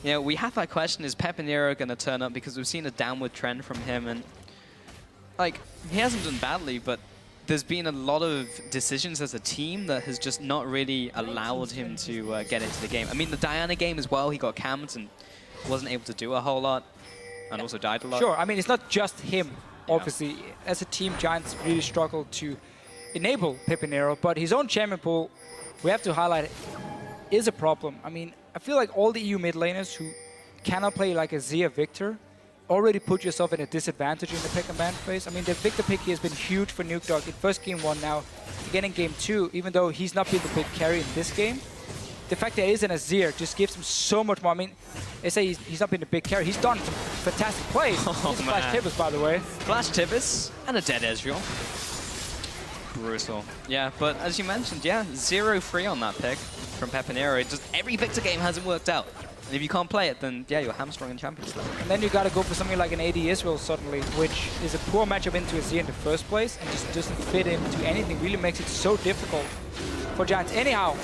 [SPEAKER 5] you know, we have that question, is Pepinero going to turn up? Because we've seen a downward trend from him, and like, he hasn't done badly, but there's been a lot of decisions as a team that has just not really allowed him to get into the game. I mean, the Diana game as well, he got camped and wasn't able to do a whole lot, and also died a lot.
[SPEAKER 6] Sure, I mean, it's not just him, obviously. As a team, Giants really struggled to enable Pepinero, but his own champion pool, we have to highlight, is a problem. I mean, I feel like all the EU mid laners who cannot play like a Zia Victor already put yourself in a disadvantage in the pick and ban phase. I mean, the Victor pick here has been huge for Nuke Dog in first game 1 now. Again in game 2, even though he's not been the big carry in this game, the fact that he is an Azir just gives him so much more. I mean, they say he's not been the big carry. He's done some fantastic plays.
[SPEAKER 5] Oh,
[SPEAKER 6] He's Flash Tibbers, by the way.
[SPEAKER 5] Flash Tibbers and a dead Ezreal. Brutal. Yeah, but as you mentioned, yeah, 0-3 on that pick from Pepinero. It just, every Victor game hasn't worked out. And if you can't play it, then yeah, you're hamstrung in Champions League.
[SPEAKER 6] And then you gotta go for something like an AD Israel suddenly, which is a poor matchup into Azir in the first place, and just doesn't fit into anything. Really makes it so difficult for Giants. Anyhow,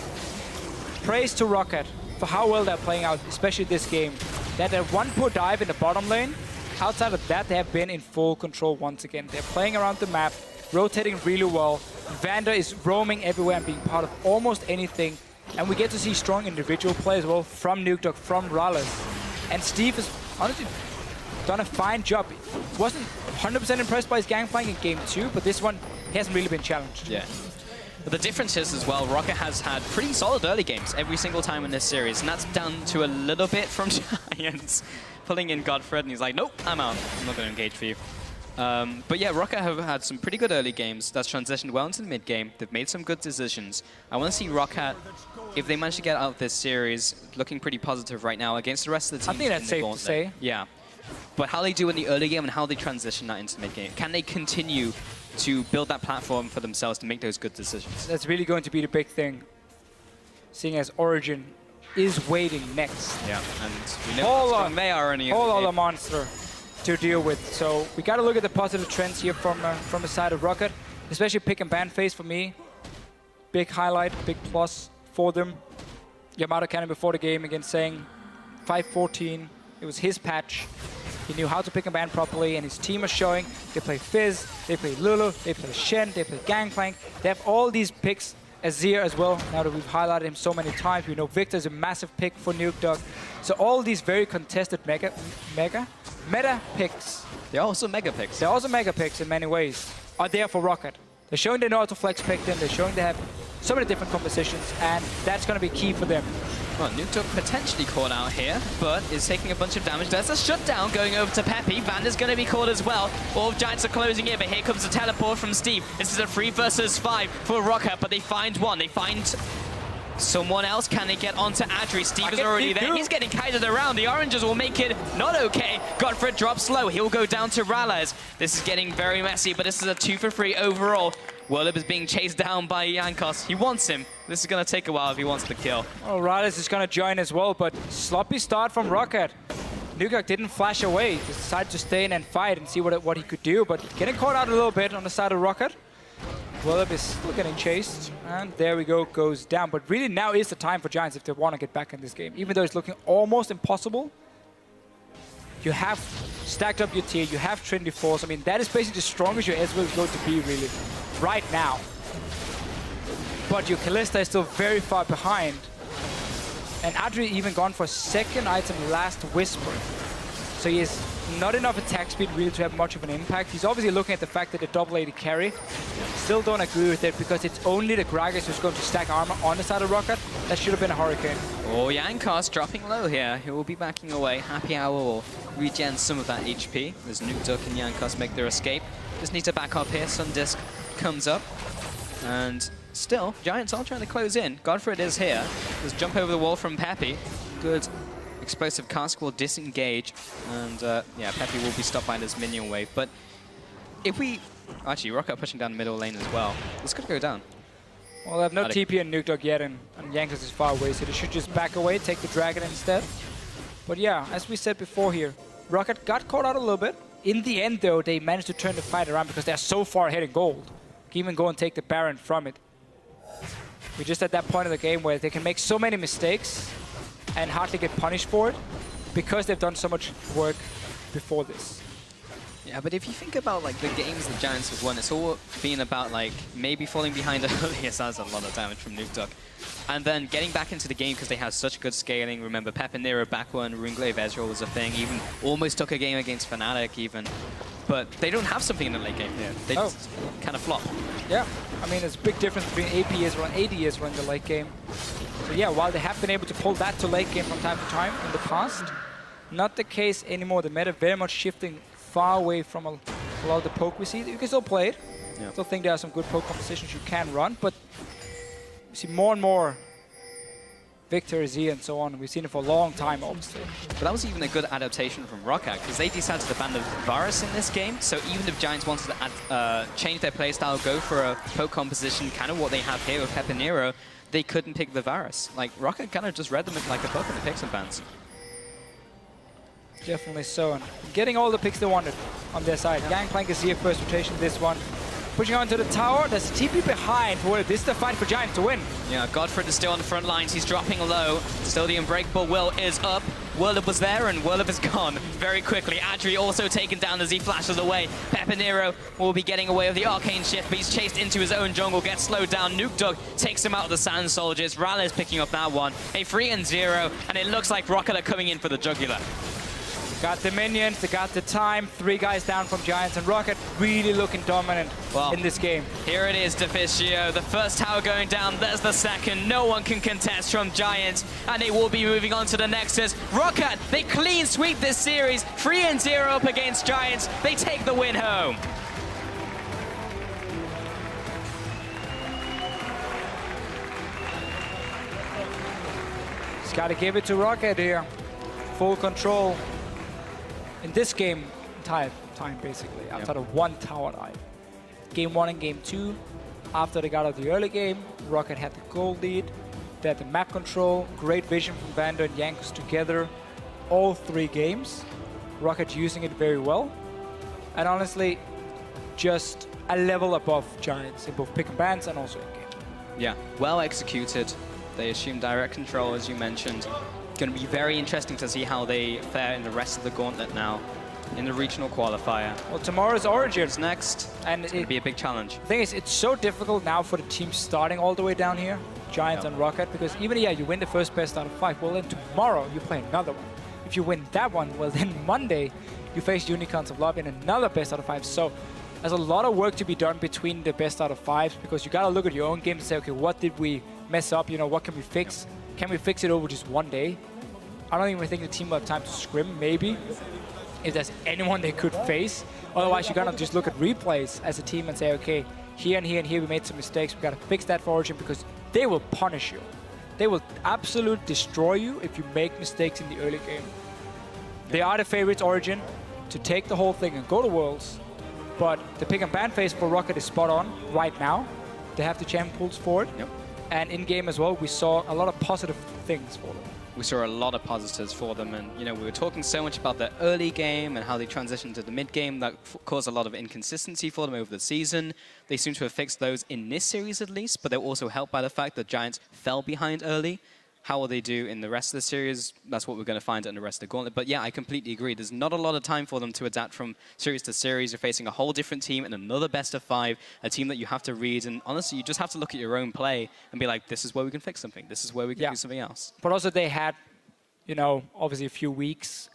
[SPEAKER 6] praise to Roccat for how well they're playing out, especially this game. They had that one poor dive in the bottom lane. Outside of that, they have been in full control once again. They're playing around the map, rotating really well. Vander is roaming everywhere and being part of almost anything. And we get to see strong individual play as well from Nuke Dog, from Rallis. And Steve is honestly done a fine job. Wasn't 100% impressed by his gangplank in game 2, but this one, he hasn't really been challenged.
[SPEAKER 5] Yeah. But the difference is as well, Roccat has had pretty solid early games every single time in this series, and that's down to a little bit from Giants pulling in Godfred, and he's like, nope, I'm out. I'm not going to engage for you. But yeah, Roccat have had some pretty good early games. That's transitioned well into the mid game. They've made some good decisions. I want to see Roccat, if they manage to get out of this series, looking pretty positive right now against the rest of the teams.
[SPEAKER 6] I think that's safe to say.
[SPEAKER 5] Yeah. But how they do in the early game and how they transition that into mid game. Can they continue to build that platform for themselves to make those good decisions?
[SPEAKER 6] That's really going to be the big thing, seeing as Origin is waiting next.
[SPEAKER 5] Yeah, and we know how strong they are in the
[SPEAKER 6] whole other monster to deal with. So we got to look at the positive trends here from the side of Roccat, especially pick and ban phase for me. Big highlight, big plus for them. Yamato Cannon before the game again saying 5-14. It was his patch. He knew how to pick and ban properly, and his team is showing. They play Fizz, they play Lulu, they play Shen, they play Gangplank. They have all these picks. Azir as well, now that we've highlighted him so many times. We know Victor's a massive pick for Nuke. So all these very contested meta picks.
[SPEAKER 5] They're also mega picks.
[SPEAKER 6] They're also mega picks in many ways. Are there for Roccat. They're showing they know how to flex pick them. They're showing they have so many different compositions, and that's going to be key for them.
[SPEAKER 5] Well, Nuke potentially caught out here, but is taking a bunch of damage. There's a shutdown going over to Peppy. Vander's going to be caught as well. All Giants are closing in, but here comes the teleport from Steve. This is a 3 versus 5 for Roccat, but they find one. They find someone else. Can they get onto Adri? Steve is already there. He's getting kited around. The oranges will make it not okay. Godfred drops low. He'll go down to Ralez. This is getting very messy, but this is a 2 for 3 overall. Whirlip is being chased down by Jankos. He wants him. This is going to take a while if he wants the kill.
[SPEAKER 6] Oh, Ralez is going to join as well, but sloppy start from Roccat. Nuke didn't flash away. He decided to stay in and fight and see what he could do, but getting caught out a little bit on the side of Roccat. Whirlip is still getting chased, and there we go, goes down. But really now is the time for Giants if they want to get back in this game. Even though it's looking almost impossible, you have stacked up your tier, you have Trinity Force. I mean, that is basically the strongest your Ezreal is going to be, really, right now. But your Kalista is still very far behind. And Adri even gone for second item, Last Whisper. So he has not enough attack speed really to have much of an impact. He's obviously looking at the fact that the double AD carry. Still don't agree with it because it's only the Gragas who's going to stack armor on the side of Roccat. That should have been a Hurricane.
[SPEAKER 5] Oh, Jankos dropping low here. He will be backing away. Happy Hour will regen some of that HP as Nuke and Jankos make their escape. Just need to back up here. Sundisk comes up. And still, Giants are trying to close in. Godfred is here. Just jump over the wall from Peppy. Good explosive cask will disengage. And yeah, Peppy will be stopped by this minion wave. But if we... Actually, Roccat pushing down the middle lane as well. This could go down.
[SPEAKER 6] Well, I have no TP and Nuke yet, and Jankos is far away, so they should just back away, take the dragon instead. But yeah, as we said before here, Roccat got caught out a little bit. In the end, though, they managed to turn the fight around because they're so far ahead in gold. Can even go and take the Baron from it. We're just at that point of the game where they can make so many mistakes and hardly get punished for it because they've done so much work before this.
[SPEAKER 5] Yeah, but if you think about like the games the Giants have won, it's all been about like maybe falling behind early. Yes, that's a lot of damage from Nuke. And then getting back into the game because they have such good scaling. Remember, Pepinero back when Runglaive Ezreal was a thing. Even almost took a game against Fnatic even. But they don't have something in the late game here. They just kind of flop.
[SPEAKER 6] Yeah, I mean, there's a big difference between AP Ezreal and AD Ezreal in the late game. So yeah, while they have been able to pull that to late game from time to time in the past, not the case anymore. The meta very much shifting far away from a lot of the poke we see. You can still play it. I still think there are some good poke compositions you can run, but you see more and more Victor, Z, and so on. We've seen it for a long time, obviously.
[SPEAKER 5] But that was even a good adaptation from Roccat, because they decided to ban the Varus in this game. So even if Giants wanted to change their playstyle, go for a poke composition, kind of what they have here with Pepinero, they couldn't pick the Varus. Like, Roccat kind of just read them like a book and picks and bans.
[SPEAKER 6] Definitely so. And getting all the picks they wanted on their side. Gangplank is here, first rotation, this one. Pushing on to the tower, there's a TP behind. This is the fight for Giants to win.
[SPEAKER 5] Yeah, Godfred is still on the front lines. He's dropping low. Still the Unbreakable Will is up. Whirlip was there and Whirlip is gone very quickly. Adri also taken down as he flashes away. Pepinero will be getting away with the Arcane Shift, but he's chased into his own jungle, gets slowed down. Nuke takes him out of the Sand Soldiers. Ralez picking up that one. A 3-0, and it looks like Roccat are coming in for the jugular.
[SPEAKER 6] Got the minions, they got the time. 3 guys down from Giants, and Roccat really looking dominant in this game.
[SPEAKER 5] Here it is, Deficio. The first tower going down, there's the second. No one can contest from Giants, and they will be moving on to the Nexus. Roccat, they clean sweep this series. 3-0 up against Giants. They take the win home.
[SPEAKER 6] Just gotta give it to Roccat here. Full control in this game, entire time basically, outside of 1 tower dive. Game 1 and game 2, after they got out of the early game, Roccat had the gold lead. They had the map control, great vision from Vander and Jankos together, all 3 games. Roccat using it very well, and honestly, just a level above Giants in both pick and bans and also in game.
[SPEAKER 5] Yeah, well executed. They assume direct control, as you mentioned. Going to be very interesting to see how they fare in the rest of the gauntlet now in the regional qualifier.
[SPEAKER 6] Well, tomorrow's Origin.
[SPEAKER 5] It's next, and it's going to be a big challenge.
[SPEAKER 6] The thing is, it's so difficult now for the teams starting all the way down here, Giants and Roccat, because even, you win the first best out of 5, well, then tomorrow you play another one. If you win that one, well, then Monday you face Unicorns of Love in another best out of 5. So there's a lot of work to be done between the best out of 5s, because you got to look at your own game and say, okay, what did we mess up? What can we fix? Can we fix it over just one day? I don't even think the team will have time to scrim, maybe, if there's anyone they could face. Otherwise, you're going to just look at replays as a team and say, okay, here and here and here we made some mistakes. We got to fix that for Origin, because they will punish you. They will absolutely destroy you if you make mistakes in the early game. They are the favorites, Origin, to take the whole thing and go to Worlds. But the pick and ban phase for Roccat is spot on right now. They have the champion pools for it.
[SPEAKER 5] Yep.
[SPEAKER 6] And in-game as well, we saw a lot of positive things for them.
[SPEAKER 5] We saw a lot of positives for them, and we were talking so much about the early game and how they transitioned to the mid game. That caused a lot of inconsistency for them over the season. They seem to have fixed those in this series at least, but they're also helped by the fact that Giants fell behind early. How will they do in the rest of the series? That's what we're going to find out in the rest of the gauntlet. But yeah, I completely agree. There's not a lot of time for them to adapt from series to series. You're facing a whole different team and another best of 5, a team that you have to read. And honestly, you just have to look at your own play and be like, this is where we can fix something. This is where we can do something else.
[SPEAKER 6] But also they had, obviously a few weeks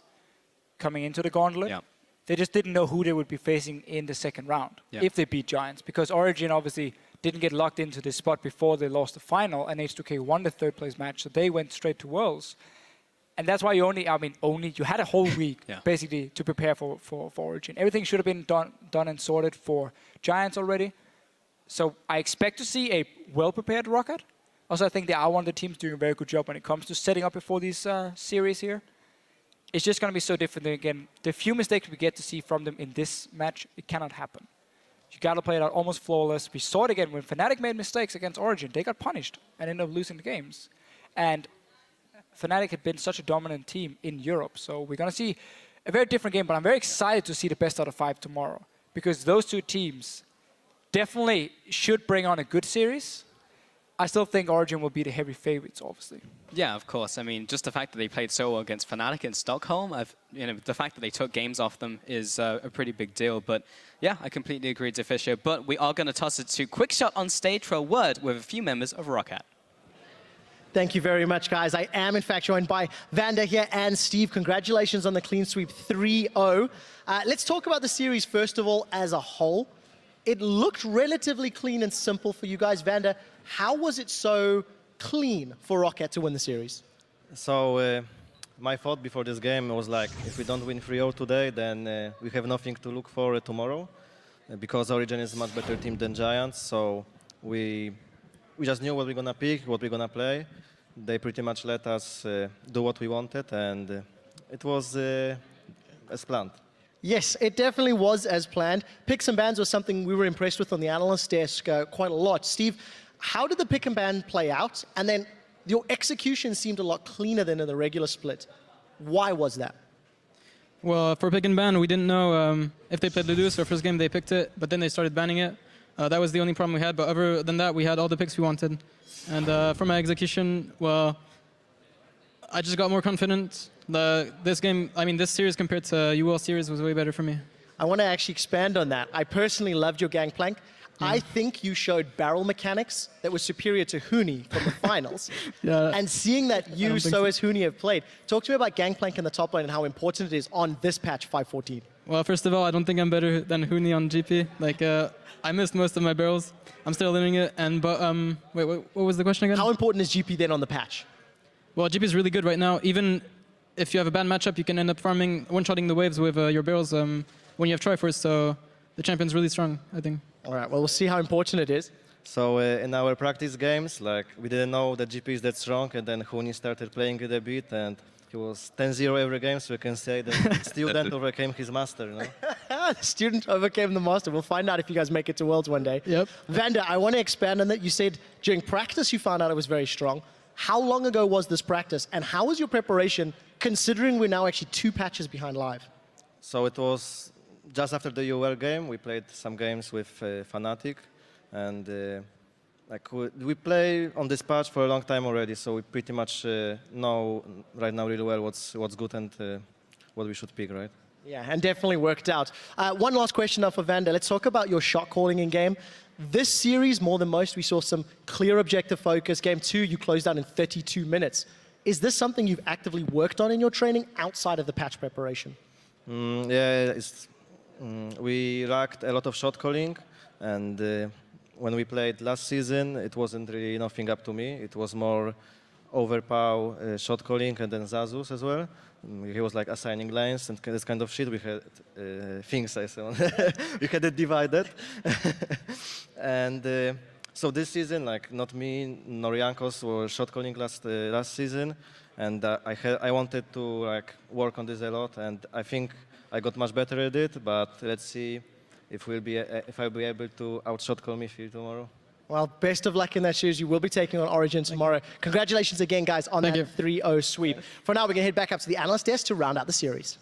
[SPEAKER 6] coming into the gauntlet.
[SPEAKER 5] Yeah.
[SPEAKER 6] They just didn't know who they would be facing in the second round if they beat Giants. Because Origin obviously didn't get locked into this spot before they lost the final, and H2K won the 3rd place match, so they went straight to Worlds. And that's why you you had a whole week basically to prepare for Origin. Everything should have been done and sorted for Giants already. So I expect to see a well-prepared Roccat. Also, I think they are one of the teams doing a very good job when it comes to setting up before these series here. It's just going to be so different. Again, the few mistakes we get to see from them in this match, it cannot happen. You got to play it out almost flawless. We saw it again when Fnatic made mistakes against Origin. They got punished and ended up losing the games. And Fnatic had been such a dominant team in Europe. So we're going to see a very different game. But I'm very excited to see the best out of 5 tomorrow, because those 2 teams definitely should bring on a good series. I still think Origin will be the heavy favorites, obviously.
[SPEAKER 5] Yeah, of course. I mean, just the fact that they played so well against Fnatic in Stockholm, the fact that they took games off them is a pretty big deal. But yeah, I completely agree with Fischer. But we are going to toss it to Quickshot on stage for a word with a few members of Roccat.
[SPEAKER 3] Thank you very much, guys. I am, in fact, joined by Vander here and Steve. Congratulations on the clean sweep 3-0. Let's talk about the series, first of all, as a whole. It looked relatively clean and simple for you guys. Vander, how was it so clean for Roccat to win the series?
[SPEAKER 7] So my thought before this game was like, if we don't win 3-0 today, then we have nothing to look for tomorrow, because Origin is a much better team than Giants. So we just knew what we're going to pick, what we're going to play. They pretty much let us do what we wanted, and it was as planned.
[SPEAKER 3] Yes, it definitely was as planned. Picks and bans was something we were impressed with on the analyst desk quite a lot. Steve, how did the pick and ban play out? And then your execution seemed a lot cleaner than in the regular split. Why was that?
[SPEAKER 8] Well, for pick and ban, we didn't know if they played Ludus or first game they picked it, but then they started banning it. That was the only problem we had, but other than that, we had all the picks we wanted. And for my execution, well, I just got more confident. This game, this series compared to UL series was way better for me.
[SPEAKER 3] I want to actually expand on that. I personally loved your gangplank. I think you showed barrel mechanics that were superior to Huni from the finals.
[SPEAKER 8] Yeah.
[SPEAKER 3] And seeing that you,
[SPEAKER 8] don't think
[SPEAKER 3] so
[SPEAKER 8] so.
[SPEAKER 3] as Huni, have played, talk to me about Gangplank in the top lane and how important it is on this patch 514.
[SPEAKER 8] Well, first of all, I don't think I'm better than Huni on GP. Like, I missed most of my barrels. I'm still learning it. But wait, what was the question again?
[SPEAKER 3] How important is GP then on the patch?
[SPEAKER 8] Well, GP is really good right now. Even if you have a bad matchup, you can end up farming, one-shotting the waves with your barrels when you have Triforce. So the champion's really strong, I think.
[SPEAKER 3] All right, well, we'll see how important it is.
[SPEAKER 7] So in our practice games, like we didn't know that GP is that strong, and then Huni started playing it a bit, and he was 10-0 every game, so we can say that student overcame his master, you know?
[SPEAKER 3] The student overcame the master. We'll find out if you guys make it to Worlds one day.
[SPEAKER 8] Yep.
[SPEAKER 3] Vander, I want to expand on that. You said during practice you found out it was very strong. How long ago was this practice, and how was your preparation, considering we're now actually 2 patches behind live?
[SPEAKER 7] So it was just after the UL game. We played some games with Fnatic, and like we play on this patch for a long time already, so we pretty much know right now really well what's good and what we should pick, right?
[SPEAKER 3] Yeah, and definitely worked out. One last question now for Vander. Let's talk about your shot calling in game. This series, more than most, we saw some clear objective focus. Game 2, you closed out in 32 minutes. Is this something you've actively worked on in your training outside of the patch preparation?
[SPEAKER 7] Yeah, we lacked a lot of shot calling, and when we played last season, it wasn't really nothing up to me. It was more overpower shot calling, and then Zazus as well. He was like assigning lanes and this kind of shit. We had things, I say. We had it divided. And so this season, like not me nor Jankos were shot calling last season, and I wanted to like work on this a lot, and I think I got much better at it. But let's see if I'll be able to outshot call me tomorrow.
[SPEAKER 3] Well, best of luck in that series. You will be taking on Origin tomorrow. Congratulations again, guys, on that 3-0 sweep. For now, we're going to head back up to the analyst desk to round out the series.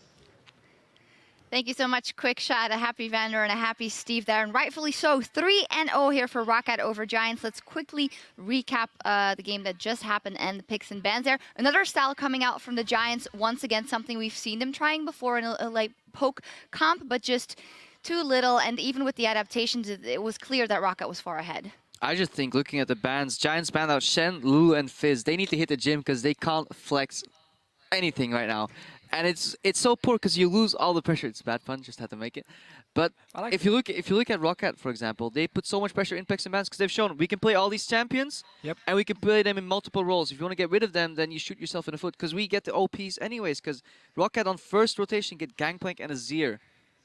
[SPEAKER 1] Thank you so much, Quick Shot. A happy Vander and a happy Steve there, and rightfully so. 3-0 here for Roccat over Giants. Let's quickly recap the game that just happened and the picks and bans there. Another style coming out from the Giants. Once again, something we've seen them trying before in a like poke comp, but just too little. And even with the adaptations, it was clear that Roccat was far ahead.
[SPEAKER 4] I just think looking at the bans, Giants banned out Shen, Lulu, and Fizz. They need to hit the gym because they can't flex anything right now. And it's so poor because you lose all the pressure. It's bad fun, just had to make it. But if you look at Roccat, for example, they put so much pressure in picks and bans because they've shown we can play all these champions, and we can play them in multiple roles. If you want to get rid of them, then you shoot yourself in the foot because we get the OPs anyways. Because Roccat on first rotation get Gangplank and a Azir.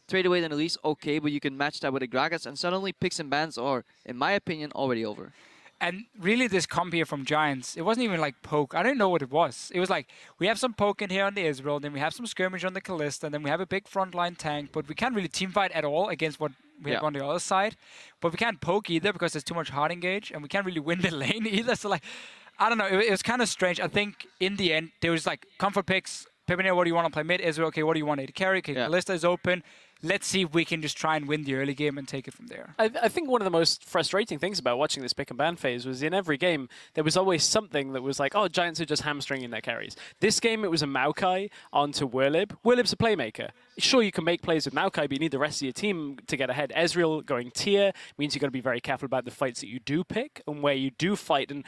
[SPEAKER 4] Trade away then Elise, okay, but you can match that with a Gragas, and suddenly picks and bans are, in my opinion, already over.
[SPEAKER 6] And really, this comp here from Giants, it wasn't even like poke. I didn't know what it was. It was like, we have some poke in here on the Israel, then we have some skirmish on the Kalista, and then we have a big frontline tank, but we can't really teamfight at all against what we have on the other side. But we can't poke either because there's too much hard engage, and we can't really win the lane either. So like, I don't know, it was kind of strange. I think in the end, there was like comfort picks. Pepinero, what do you want to play mid? Israel, okay, what do you want to carry? Okay, Kalista is open. Let's see if we can just try and win the early game and take it from there.
[SPEAKER 2] I think one of the most frustrating things about watching this pick and ban phase was in every game, there was always something that was like, oh, Giants are just hamstringing their carries. This game, it was a Maokai onto Wirlib. Wirlib's a playmaker. Sure, you can make plays with Maokai, but you need the rest of your team to get ahead. Ezreal going tier means you've got to be very careful about the fights that you do pick and where you do fight. And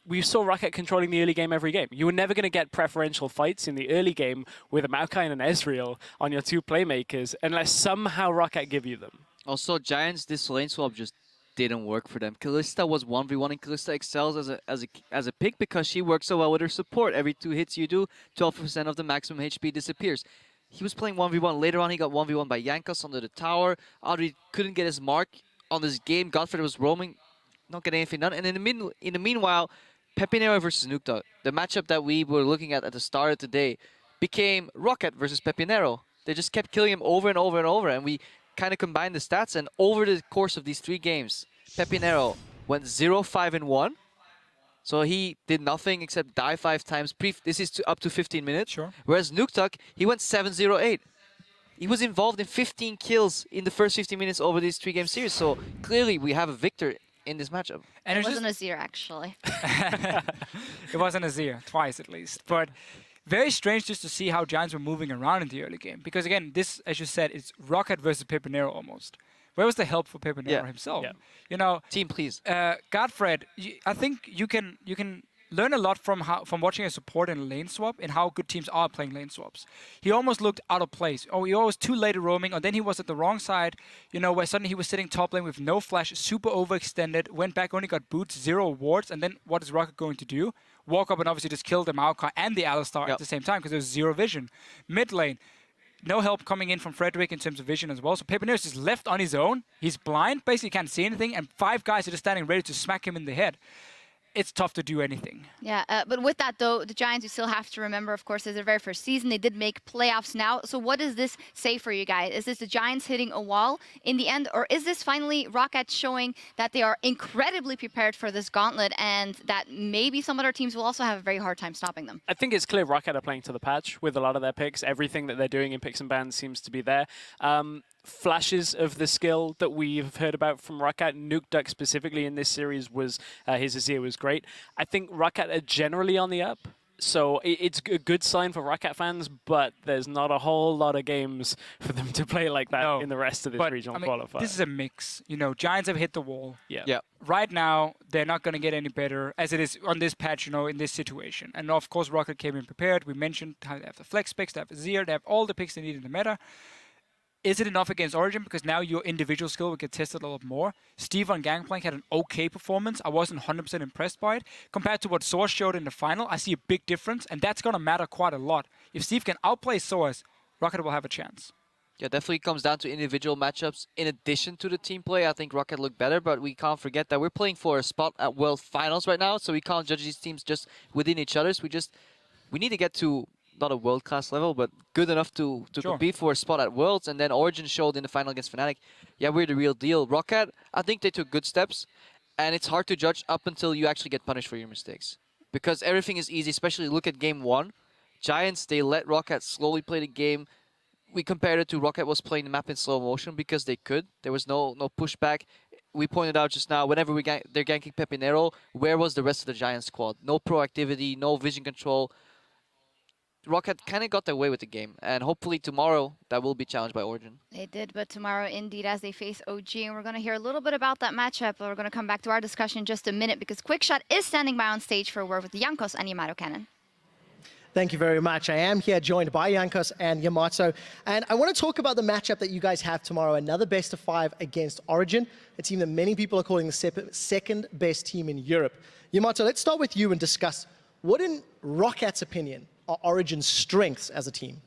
[SPEAKER 2] we saw Roccat controlling the early game every game. You were never going to get preferential fights in the early game with a Maokai and an Ezreal on your 2 playmakers unless somehow Roccat give you them.
[SPEAKER 4] Also, Giants, this lane swap just didn't work for them. Kalista was 1v1, and Kalista excels as a pick because she works so well with her support. Every 2 hits you do, 12% of the maximum HP disappears. He was playing 1v1. Later on, he got 1v1 by Jankos under the tower. Audrey couldn't get his mark on this game. Godfrey was roaming, not getting anything done. And in the meanwhile, Pepinero versus Nukta, the matchup that we were looking at the start of today, became Roccat versus Pepinero. They just kept killing him over and over and over, and we kind of combined the stats. And over the course of these 3 games, Pepinero went 0-5-1. So he did nothing except die 5 times. This is up to 15 minutes.
[SPEAKER 6] Sure.
[SPEAKER 4] Whereas Nuktak, he went 7-0-8. He was involved in 15 kills in the first 15 minutes over this 3-game series. So clearly we have a victor in this matchup.
[SPEAKER 1] And it wasn't Azir, actually.
[SPEAKER 6] It wasn't Azir, twice at least. But very strange just to see how Giants were moving around in the early game. Because again, this, as you said, it's Roccat versus Pepinero almost. where was the help for Pepinero
[SPEAKER 4] Yeah.
[SPEAKER 6] himself?
[SPEAKER 2] Yeah.
[SPEAKER 6] You know,
[SPEAKER 4] Team, please.
[SPEAKER 6] Godfred, I think you can learn a lot from watching a support in lane swap and how good teams are playing lane swaps. He almost looked out of place. Oh, he was too late at roaming, or then he was at the wrong side, you know, where suddenly he was sitting top lane with no flash, super overextended, went back, only got boots, 0 wards, and then what is Roccat going to do? Walk up and obviously just kill the Maokai and the Alistar at the same time because there's 0 vision. Mid lane, no help coming in from Frederick in terms of vision as well. So Pepinero is just left on his own. He's blind, basically can't see anything, and 5 guys are just standing ready to smack him in the head. It's tough to do anything.
[SPEAKER 1] Yeah, but with that though, the Giants, you still have to remember, of course, is their very first season. They did make playoffs now. So what does this say for you guys? Is this the Giants hitting a wall in the end, or is this finally Roccat showing that they are incredibly prepared for this gauntlet and that maybe some other teams will also have a very hard time stopping them?
[SPEAKER 2] I think it's clear Roccat are playing to the patch with a lot of their picks. Everything that they're doing in picks and bans seems to be there. Flashes of the skill that we've heard about from Roccat, Nuke Duck specifically in this series was, his Azir was great. I think Roccat are generally on the up, so it's a good sign for Roccat fans, but there's not a whole lot of games for them to play like that in the rest of this regional qualifier.
[SPEAKER 6] This is a mix. You know, Giants have hit the wall.
[SPEAKER 2] Yeah.
[SPEAKER 6] Right now, they're not going to get any better as it is on this patch, you know, in this situation. And of course, Roccat came in prepared. We mentioned how they have the flex picks, they have Azir, they have all the picks they need in the meta. Is it enough against Origin? Because now your individual skill will get tested a lot more. Steve on Gangplank had an okay performance. I wasn't 100% impressed by it. Compared to what Source showed in the final, I see a big difference, and that's going to matter quite a lot. If Steve can outplay Source, Roccat will have a chance.
[SPEAKER 4] Yeah, definitely comes down to individual matchups. In addition to the team play, I think Roccat looked better, but we can't forget that we're playing for a spot at World Finals right now, so we can't judge these teams just within each other. So we need to get to not a world-class level, but good enough to compete for a spot at Worlds. And then Origin showed in the final against Fnatic, yeah, we're the real deal. Roccat, I think they took good steps, and it's hard to judge up until you actually get punished for your mistakes. Because everything is easy, especially look at game 1. Giants, they let Roccat slowly play the game. We compared it to Roccat was playing the map in slow motion because they could. There was no pushback. We pointed out just now, whenever they're ganking Pepinero, where was the rest of the Giant squad? No proactivity, no vision control. Roccat kind of got their way with the game, and hopefully tomorrow that will be challenged by Origin.
[SPEAKER 1] They did, but tomorrow indeed as they face OG, and we're going to hear a little bit about that matchup, but we're going to come back to our discussion in just a minute because Quickshot is standing by on stage for a word with Jankos and Yamato Cannon.
[SPEAKER 3] Thank you very much. I am here joined by Jankos and Yamato, and I want to talk about the matchup that you guys have tomorrow, another best of 5 against Origin, a team that many people are calling the second best team in Europe. Yamato, let's start with you and discuss what, in Rockat's opinion, are Origin's strengths as a team?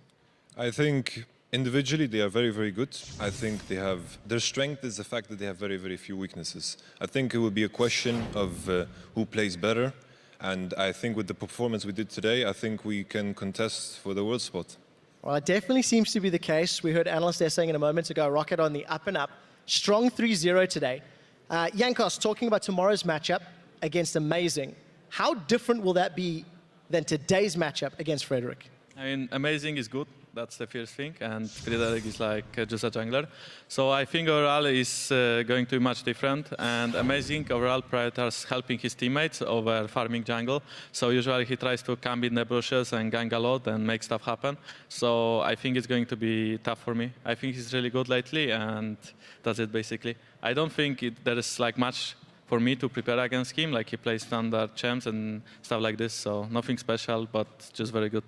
[SPEAKER 9] I think individually they are very, very good. I think their strength is the fact that they have very, very few weaknesses. I think it will be a question of who plays better. And I think with the performance we did today, I think we can contest for the world spot.
[SPEAKER 3] Well, it definitely seems to be the case. We heard analysts there saying in a moment ago, Roccat on the up and up. Strong 3-0 today. Jankos, talking about tomorrow's matchup against Amazing, how different will that be than today's matchup against Frederick?
[SPEAKER 10] I mean, Amazing is good. That's the first thing. And Frederick is like just a jungler. So I think overall is going to be much different. And Amazing overall prioritizes helping his teammates over farming jungle. So usually he tries to camp in the bushes and gang a lot and make stuff happen. So I think it's going to be tough for me. I think he's really good lately, and that's it basically. I don't think there is like much for me to prepare against him. Like he plays standard champs and stuff like this. So nothing special, but just very good.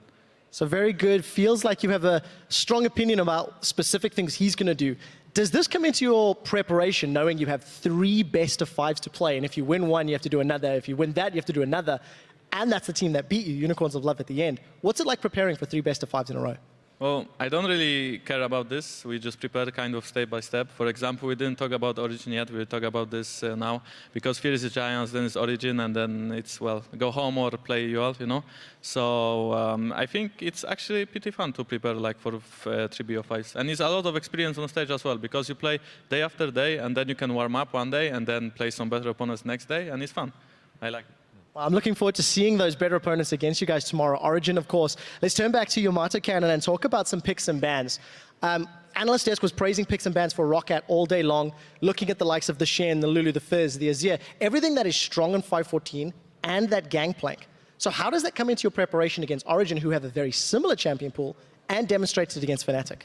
[SPEAKER 3] So very good. Feels like you have a strong opinion about specific things he's going to do. Does this come into your preparation, knowing you have 3 best of 5s to play, and if you win one, you have to do another. If you win that, you have to do another. And that's the team that beat you, Unicorns of Love at the end. What's it like preparing for 3 best of 5s in a row?
[SPEAKER 10] Well, I don't really care about this. We just prepare kind of step by step. For example, we didn't talk about Origin yet. We'll talk about this now. Because here is the Giants, then it's Origin, and then it's, well, go home or play UL, you know. So I think it's actually pretty fun to prepare like for 3BO5s. And it's a lot of experience on stage as well, because you play day after day, and then you can warm up one day, and then play some better opponents next day, and it's fun. I like it.
[SPEAKER 3] I'm looking forward to seeing those better opponents against you guys tomorrow. Origin, of course. Let's turn back to Yamato Cannon and talk about some picks and bans. Analyst Desk was praising picks and bans for Roccat all day long, looking at the likes of the Shen, the Lulu, the Fizz, the Azir, everything that is strong in 514 and that Gangplank. So how does that come into your preparation against Origin, who have a very similar champion pool and demonstrated it against Fnatic?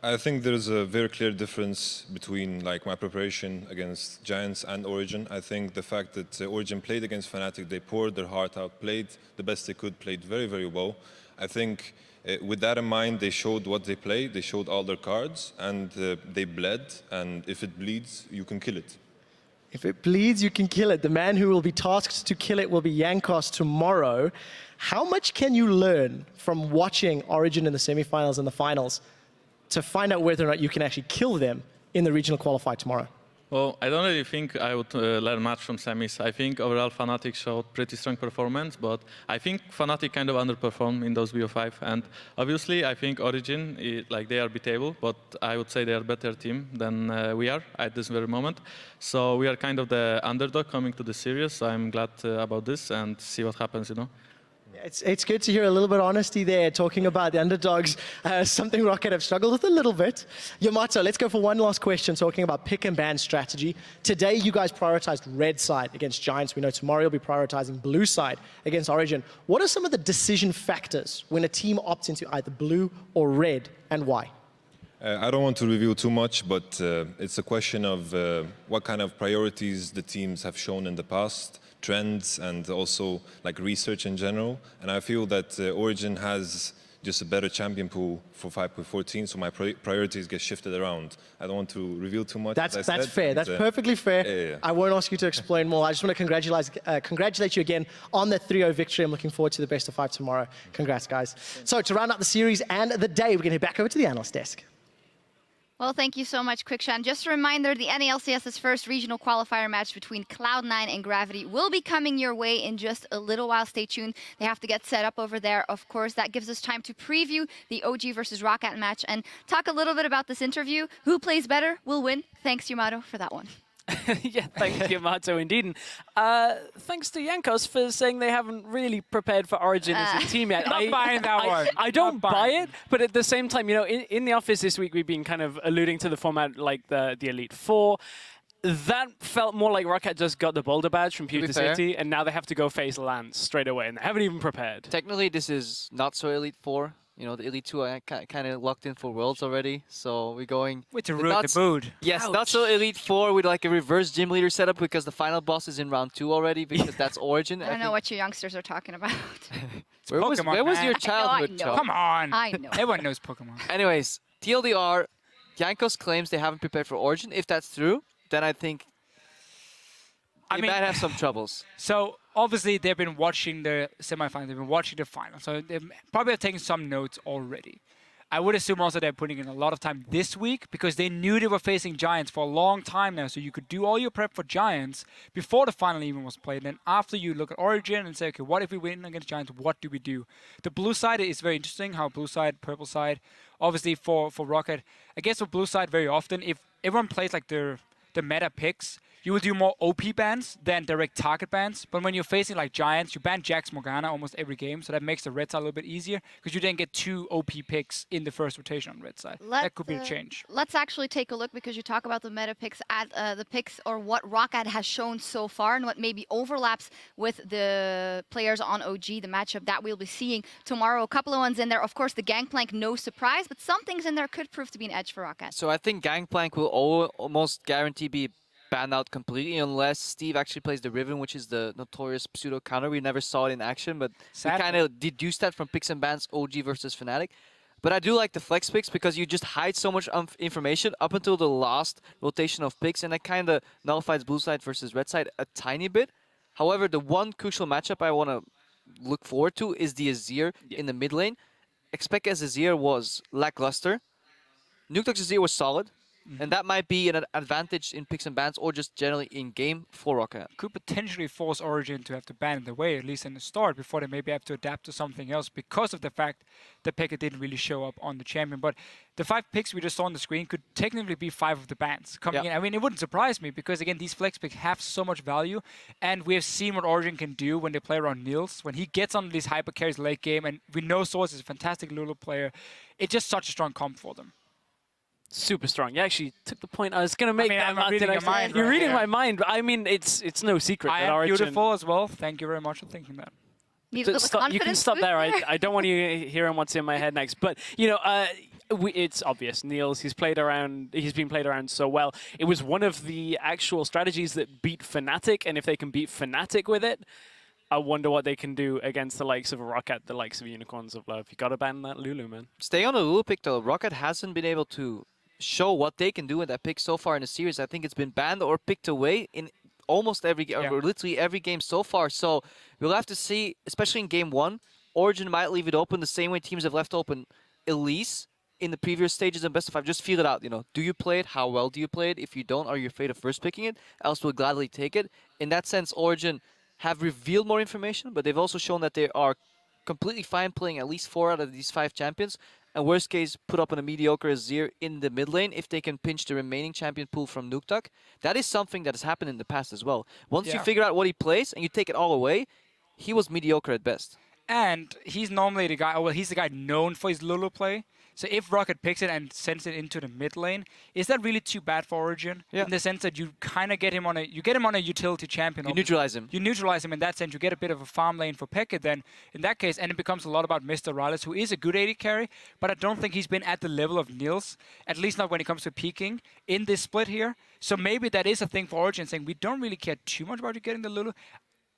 [SPEAKER 9] I think there's a very clear difference between like my preparation against Giants and Origin. I think the fact that Origin played against Fnatic, they poured their heart out, played the best they could, played very, very well. I think with that in mind, they showed what they play, they showed all their cards, and they bled, and if it bleeds, you can kill it.
[SPEAKER 3] If it bleeds, you can kill it. The man who will be tasked to kill it will be Jankos tomorrow. How much can you learn from watching Origin in the semifinals and the finals to find out whether or not you can actually kill them in the regional qualifier tomorrow?
[SPEAKER 10] Well, I don't really think I would learn much from semis. I think overall Fnatic showed pretty strong performance, but I think Fnatic kind of underperformed in those BO5. And obviously, I think Origin, like they are beatable, but I would say they are a better team than we are at this very moment. So we are kind of the underdog coming to the series. So I'm glad about this and see what happens, you know.
[SPEAKER 3] It's good to hear a little bit of honesty there, talking about the underdogs, something Roccat have struggled with a little bit. Yamato, let's go for one last question, talking about pick and ban strategy. Today, you guys prioritized red side against Giants. We know tomorrow you'll be prioritizing blue side against Origin. What are some of the decision factors when a team opts into either blue or red, and why?
[SPEAKER 9] I don't want to reveal too much, but it's a question of what kind of priorities the teams have shown in the past, trends, and also like research in general. And I feel that Origin has just a better champion pool for 5.14, so my priorities get shifted around. I don't want to reveal too much.
[SPEAKER 3] That's fair. That's perfectly fair.
[SPEAKER 9] Yeah.
[SPEAKER 3] I won't ask you to explain more. I just want to congratulate you again on the 3-0 victory. I'm looking forward to the best of 5 tomorrow. Congrats, guys. So to round up the series and the day, we're going to head back over to the analyst desk.
[SPEAKER 1] Well, thank you so much, Quickshan. Just a reminder, the NALCS's first regional qualifier match between Cloud9 and Gravity will be coming your way in just a little while. Stay tuned. They have to get set up over there. Of course, that gives us time to preview the OG versus Roccat match and talk a little bit about this interview. Who plays better will win. Thanks, Yamato, for that one.
[SPEAKER 2] Yeah, thank you, Mato, indeed. And thanks to Jankos for saying they haven't really prepared for Origin as a team yet.
[SPEAKER 6] Not buying that one.
[SPEAKER 2] I don't buy it, but at the same time, you know, in the office this week, we've been kind of alluding to the format like the Elite Four. That felt more like Roccat just got the Boulder badge from Pewter City, and now they have to go face Lance straight away, and they haven't even prepared.
[SPEAKER 4] Technically, this is not so Elite 4. You know, the Elite 2 are kind of locked in for Worlds already, so we're going...
[SPEAKER 6] With the root, the mood.
[SPEAKER 4] Yes,
[SPEAKER 6] Ouch.
[SPEAKER 4] not so Elite 4 with like a reverse gym leader setup because the final boss is in round 2 already because that's Origin.
[SPEAKER 1] I don't know what you youngsters are talking about.
[SPEAKER 4] Where was your childhood,
[SPEAKER 1] I know.
[SPEAKER 4] Chop?
[SPEAKER 6] Come on.
[SPEAKER 1] I know.
[SPEAKER 6] Everyone knows Pokemon.
[SPEAKER 4] Anyways, TLDR, Jankos claims they haven't prepared for Origin. If that's true, then I think they might have some troubles.
[SPEAKER 6] So obviously they've been watching the semifinals, they've been watching the final, so they probably have taken some notes already. I would assume also they're putting in a lot of time this week because they knew they were facing Giants for a long time now, so you could do all your prep for Giants before the final even was played. And then after you look at Origin and say, okay, what if we win against Giants? What do we do? The blue side is very interesting, how blue side, purple side, obviously for Roccat. I guess for blue side very often, if everyone plays like the meta picks, you will do more OP bans than direct target bans. But when you're facing like Giants, you ban Jax Morgana almost every game, so that makes the red side a little bit easier because you then get 2 OP picks in the first rotation on red side. That could be a change.
[SPEAKER 1] Let's actually take a look because you talk about the meta picks at the picks or what Roccat has shown so far and what maybe overlaps with the players on OG, the matchup that we'll be seeing tomorrow. A couple of ones in there. Of course, the Gangplank, no surprise, but some things in there could prove to be an edge for Roccat.
[SPEAKER 4] So I think Gangplank will almost guarantee be banned out completely unless Steve actually plays the Riven, which is the notorious pseudo counter. We never saw it in action, but we kind of deduced that from picks and bans OG versus Fnatic. But I do like the flex picks because you just hide so much information up until the last rotation of picks, and that kind of nullifies blue side versus red side a tiny bit. However, the one crucial matchup I want to look forward to is the Azir in the mid lane. Expect as Azir was lackluster. Nuketox Azir was solid. And that might be an advantage in picks and bans or just generally in game for Roccat.
[SPEAKER 6] Could potentially force Origin to have to ban it away, at least in the start, before they maybe have to adapt to something else because of the fact that Pekka didn't really show up on the champion. But the 5 picks we just saw on the screen could technically be 5 of the bans coming in. I mean, it wouldn't surprise me because, again, these flex picks have so much value. And we have seen what Origin can do when they play around Nils. When he gets on these hyper carries late game, and we know Source is a fantastic Lulu player, it's just such a strong comp for them.
[SPEAKER 2] Super strong. You actually took the point I was going to make.
[SPEAKER 6] I'm reading your mind.
[SPEAKER 2] You're reading my mind. I mean, it's no secret
[SPEAKER 6] I
[SPEAKER 2] that
[SPEAKER 6] am
[SPEAKER 2] Origin...
[SPEAKER 6] beautiful as well. Thank you very much for thinking that.
[SPEAKER 2] You can stop there. I don't want you hearing what's in my head next. But, you know, It's obvious. Niels, he's been played around so well. It was one of the actual strategies that beat Fnatic, and if they can beat Fnatic with it, I wonder what they can do against the likes of Roccat, the likes of Unicorns of Love. You gotta ban that Lulu, man.
[SPEAKER 4] Stay on the Lulu pick though. Roccat hasn't been able to show what they can do with that pick so far in the series. I think it's been banned or picked away in almost every game, or literally every game so far. So we'll have to see, especially in game 1. Origin might leave it open the same way teams have left open Elise in the previous stages of best of 5. Just feel it out, Do you play it? How well do you play it? If you don't, are you afraid of first picking it? Else we'll gladly take it. In that sense, Origin have revealed more information, but they've also shown that they are completely fine playing at least 4 out of these 5 champions. And worst case, put up on a mediocre Azir in the mid lane if they can pinch the remaining champion pool from Nuktak. That is something that has happened in the past as well. Once you figure out what he plays and you take it all away, he was mediocre at best.
[SPEAKER 6] And he's normally the guy, he's the guy known for his Lulu play. So if Roccat picks it and sends it into the mid lane, is that really too bad for Origin?
[SPEAKER 4] Yeah.
[SPEAKER 6] In the sense that you kind of get him on a utility champion.
[SPEAKER 4] You neutralize him.
[SPEAKER 6] You neutralize him in that sense. You get a bit of a farm lane for Pekka then in that case, and it becomes a lot about Mr. Rallis, who is a good AD carry, but I don't think he's been at the level of Niels, at least not when it comes to peaking in this split here. So maybe that is a thing for Origin, saying we don't really care too much about you getting the Lulu.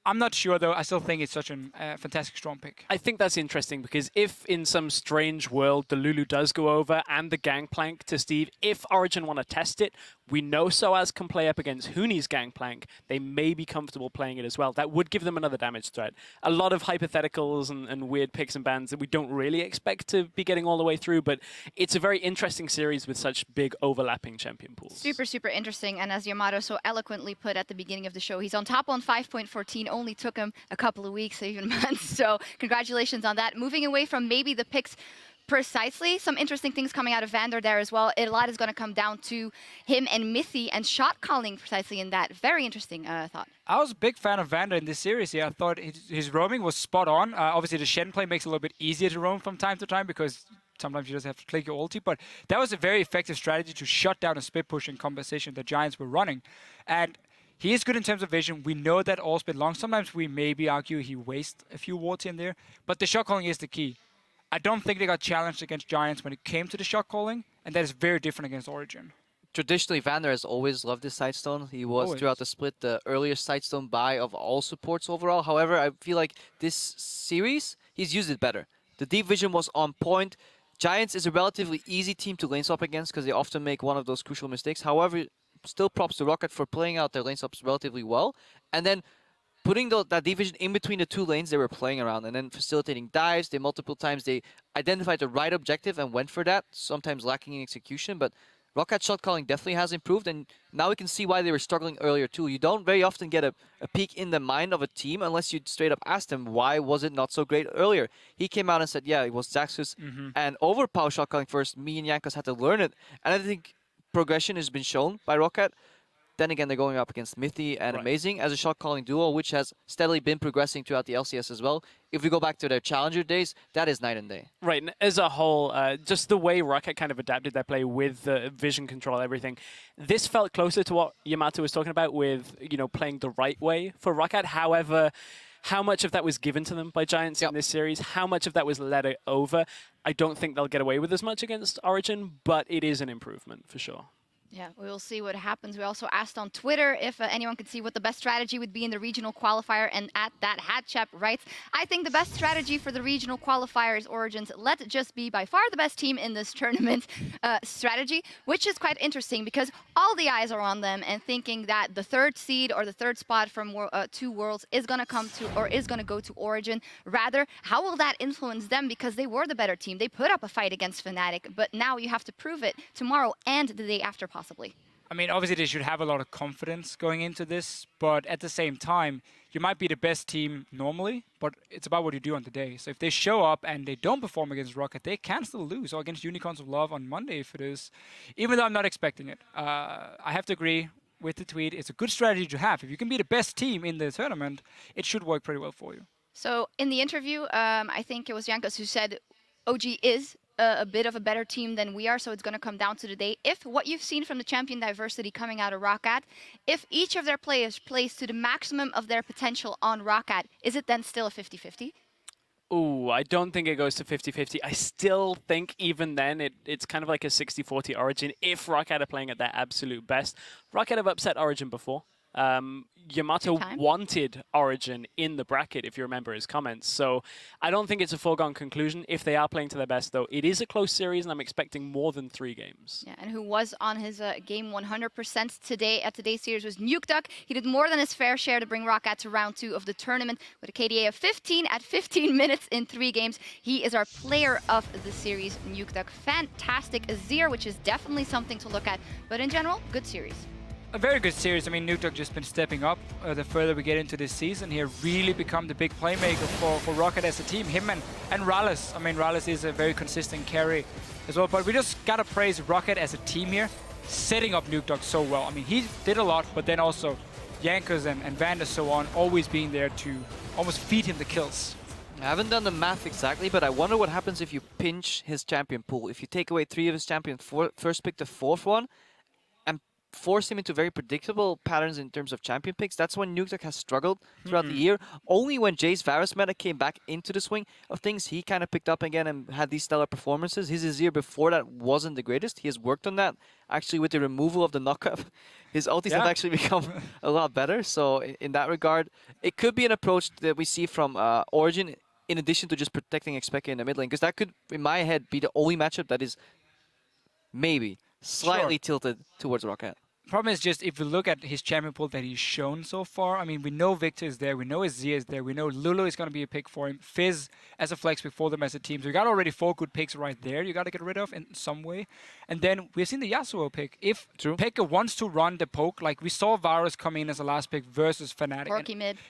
[SPEAKER 6] I'm not sure, though. I still think it's such a fantastic strong pick.
[SPEAKER 2] I think that's interesting because if in some strange world the Lulu does go over and the Gangplank to Steve, if Origin want to test it, we know Soaz can play up against Huni's Gangplank. They may be comfortable playing it as well. That would give them another damage threat. A lot of hypotheticals and weird picks and bans that we don't really expect to be getting all the way through, but it's a very interesting series with such big overlapping champion pools.
[SPEAKER 1] Super, super interesting. And as Yamato so eloquently put at the beginning of the show, he's on top on 5.14. Only took him a couple of weeks, even months. So congratulations on that. Moving away from maybe the picks precisely, some interesting things coming out of Vander there as well. A lot is going to come down to him and Mithy and shot calling precisely in that. Very interesting thought.
[SPEAKER 6] I was a big fan of Vander in this series here. I thought his roaming was spot on. Obviously, the Shen play makes it a little bit easier to roam from time to time because sometimes you just have to click your ulti, but that was a very effective strategy to shut down a split pushing composition the Giants were running. And he is good in terms of vision. We know that all split long. Sometimes we maybe argue he wastes a few wards in there, but the shot calling is the key. I don't think they got challenged against Giants when it came to the shot calling, and that is very different against Origin.
[SPEAKER 4] Traditionally, Vander has always loved his sidestone. He was, throughout the split, the earliest sidestone buy of all supports overall. However, I feel like this series, he's used it better. The deep vision was on point. Giants is a relatively easy team to lane swap against because they often make one of those crucial mistakes. However, still props to Roccat for playing out their lane swaps relatively well. And then putting that division in between the 2 lanes they were playing around and then facilitating dives. Multiple times they identified the right objective and went for that, sometimes lacking in execution. But Roccat shot calling definitely has improved, and now we can see why they were struggling earlier too. You don't very often get a peek in the mind of a team unless you straight up ask them, why was it not so great earlier? He came out and said, yeah, it was Zaxus and overpower shot calling first. Me and Jankos had to learn it. And I think progression has been shown by Roccat. Then again, they're going up against Mithy and Amazing as a shot-calling duo, which has steadily been progressing throughout the LCS as well. If we go back to their Challenger days, that is night and day.
[SPEAKER 2] Right, and as a whole, just the way Roccat kind of adapted their play with the vision control, everything, this felt closer to what Yamato was talking about with, playing the right way for Roccat. However, how much of that was given to them by Giants in this series, how much of that was led over, I don't think they'll get away with as much against Origin, but it is an improvement for sure.
[SPEAKER 1] Yeah, we will see what happens. We also asked on Twitter if anyone could see what the best strategy would be in the regional qualifier, and at that, Hatchap writes, I think the best strategy for the regional qualifier is Origins. Let just be by far the best team in this tournament strategy, which is quite interesting because all the eyes are on them and thinking that the 3rd seed or the 3rd spot from 2 Worlds is going to come to, or is going to go to Origin. Rather, how will that influence them because they were the better team? They put up a fight against Fnatic, but now you have to prove it tomorrow and the day after possibly.
[SPEAKER 6] I mean, obviously they should have a lot of confidence going into this, but at the same time, you might be the best team normally, but it's about what you do on the day. So if they show up and they don't perform against Roccat, they can still lose, or against Unicorns of Love on Monday if it is, even though I'm not expecting it. I have to agree with the tweet. It's a good strategy to have. If you can be the best team in the tournament, it should work pretty well for you.
[SPEAKER 1] So in the interview, I think it was Jankos who said OG is a bit of a better team than we are, so it's going to come down to the day. If what you've seen from the champion diversity coming out of Roccat, if each of their players plays to the maximum of their potential on Roccat, is it then still a 50-50?
[SPEAKER 2] Ooh, I don't think it goes to 50-50. I still think even then it's kind of like a 60-40 Origin if Roccat are playing at their absolute best. Roccat have upset Origin before. Yamato wanted Origin in the bracket, if you remember his comments. So I don't think it's a foregone conclusion. If they are playing to their best, though, it is a close series, and I'm expecting more than 3 games.
[SPEAKER 1] Yeah, and who was on his game 100% today at today's series was Nukeduck. He did more than his fair share to bring Roccat to round 2 of the tournament with a KDA of 15 at 15 minutes in 3 games. He is our player of the series, Nukeduck. Fantastic Azir, which is definitely something to look at. But in general, good series.
[SPEAKER 6] A very good series. I mean, Nukeduck just been stepping up the further we get into this season here. Really become the big playmaker for Roccat as a team. Him and Rallis. I mean, Rallis is a very consistent carry as well. But we just got to praise Roccat as a team here, setting up Nukeduck so well. I mean, he did a lot, but then also Jankers and Vander so on, always being there to almost feed him the kills.
[SPEAKER 4] I haven't done the math exactly, but I wonder what happens if you pinch his champion pool. If you take away 3 of his champions, first pick the 4th one, force him into very predictable patterns in terms of champion picks. That's when Nukeduck has struggled throughout the year. Only when Jace Varus meta came back into the swing of things, he kind of picked up again and had these stellar performances. His Azir before that wasn't the greatest. He has worked on that. Actually, with the removal of the knockup, his ultis have actually become a lot better. So in that regard, it could be an approach that we see from Origin in addition to just protecting Xpeke in the mid lane. Because that could, in my head, be the only matchup that is maybe slightly tilted towards Roccat.
[SPEAKER 6] Problem is just if we look at his champion pool that he's shown so far, I mean, we know Victor is there, we know Azir is there, we know Lulu is going to be a pick for him, Fizz as a flex pick for them as a team. So you got already 4 good picks right there you got to get rid of in some way. And then we've seen the Yasuo pick. If Pekka wants to run the poke, like we saw Varus come in as a last pick versus Fnatic.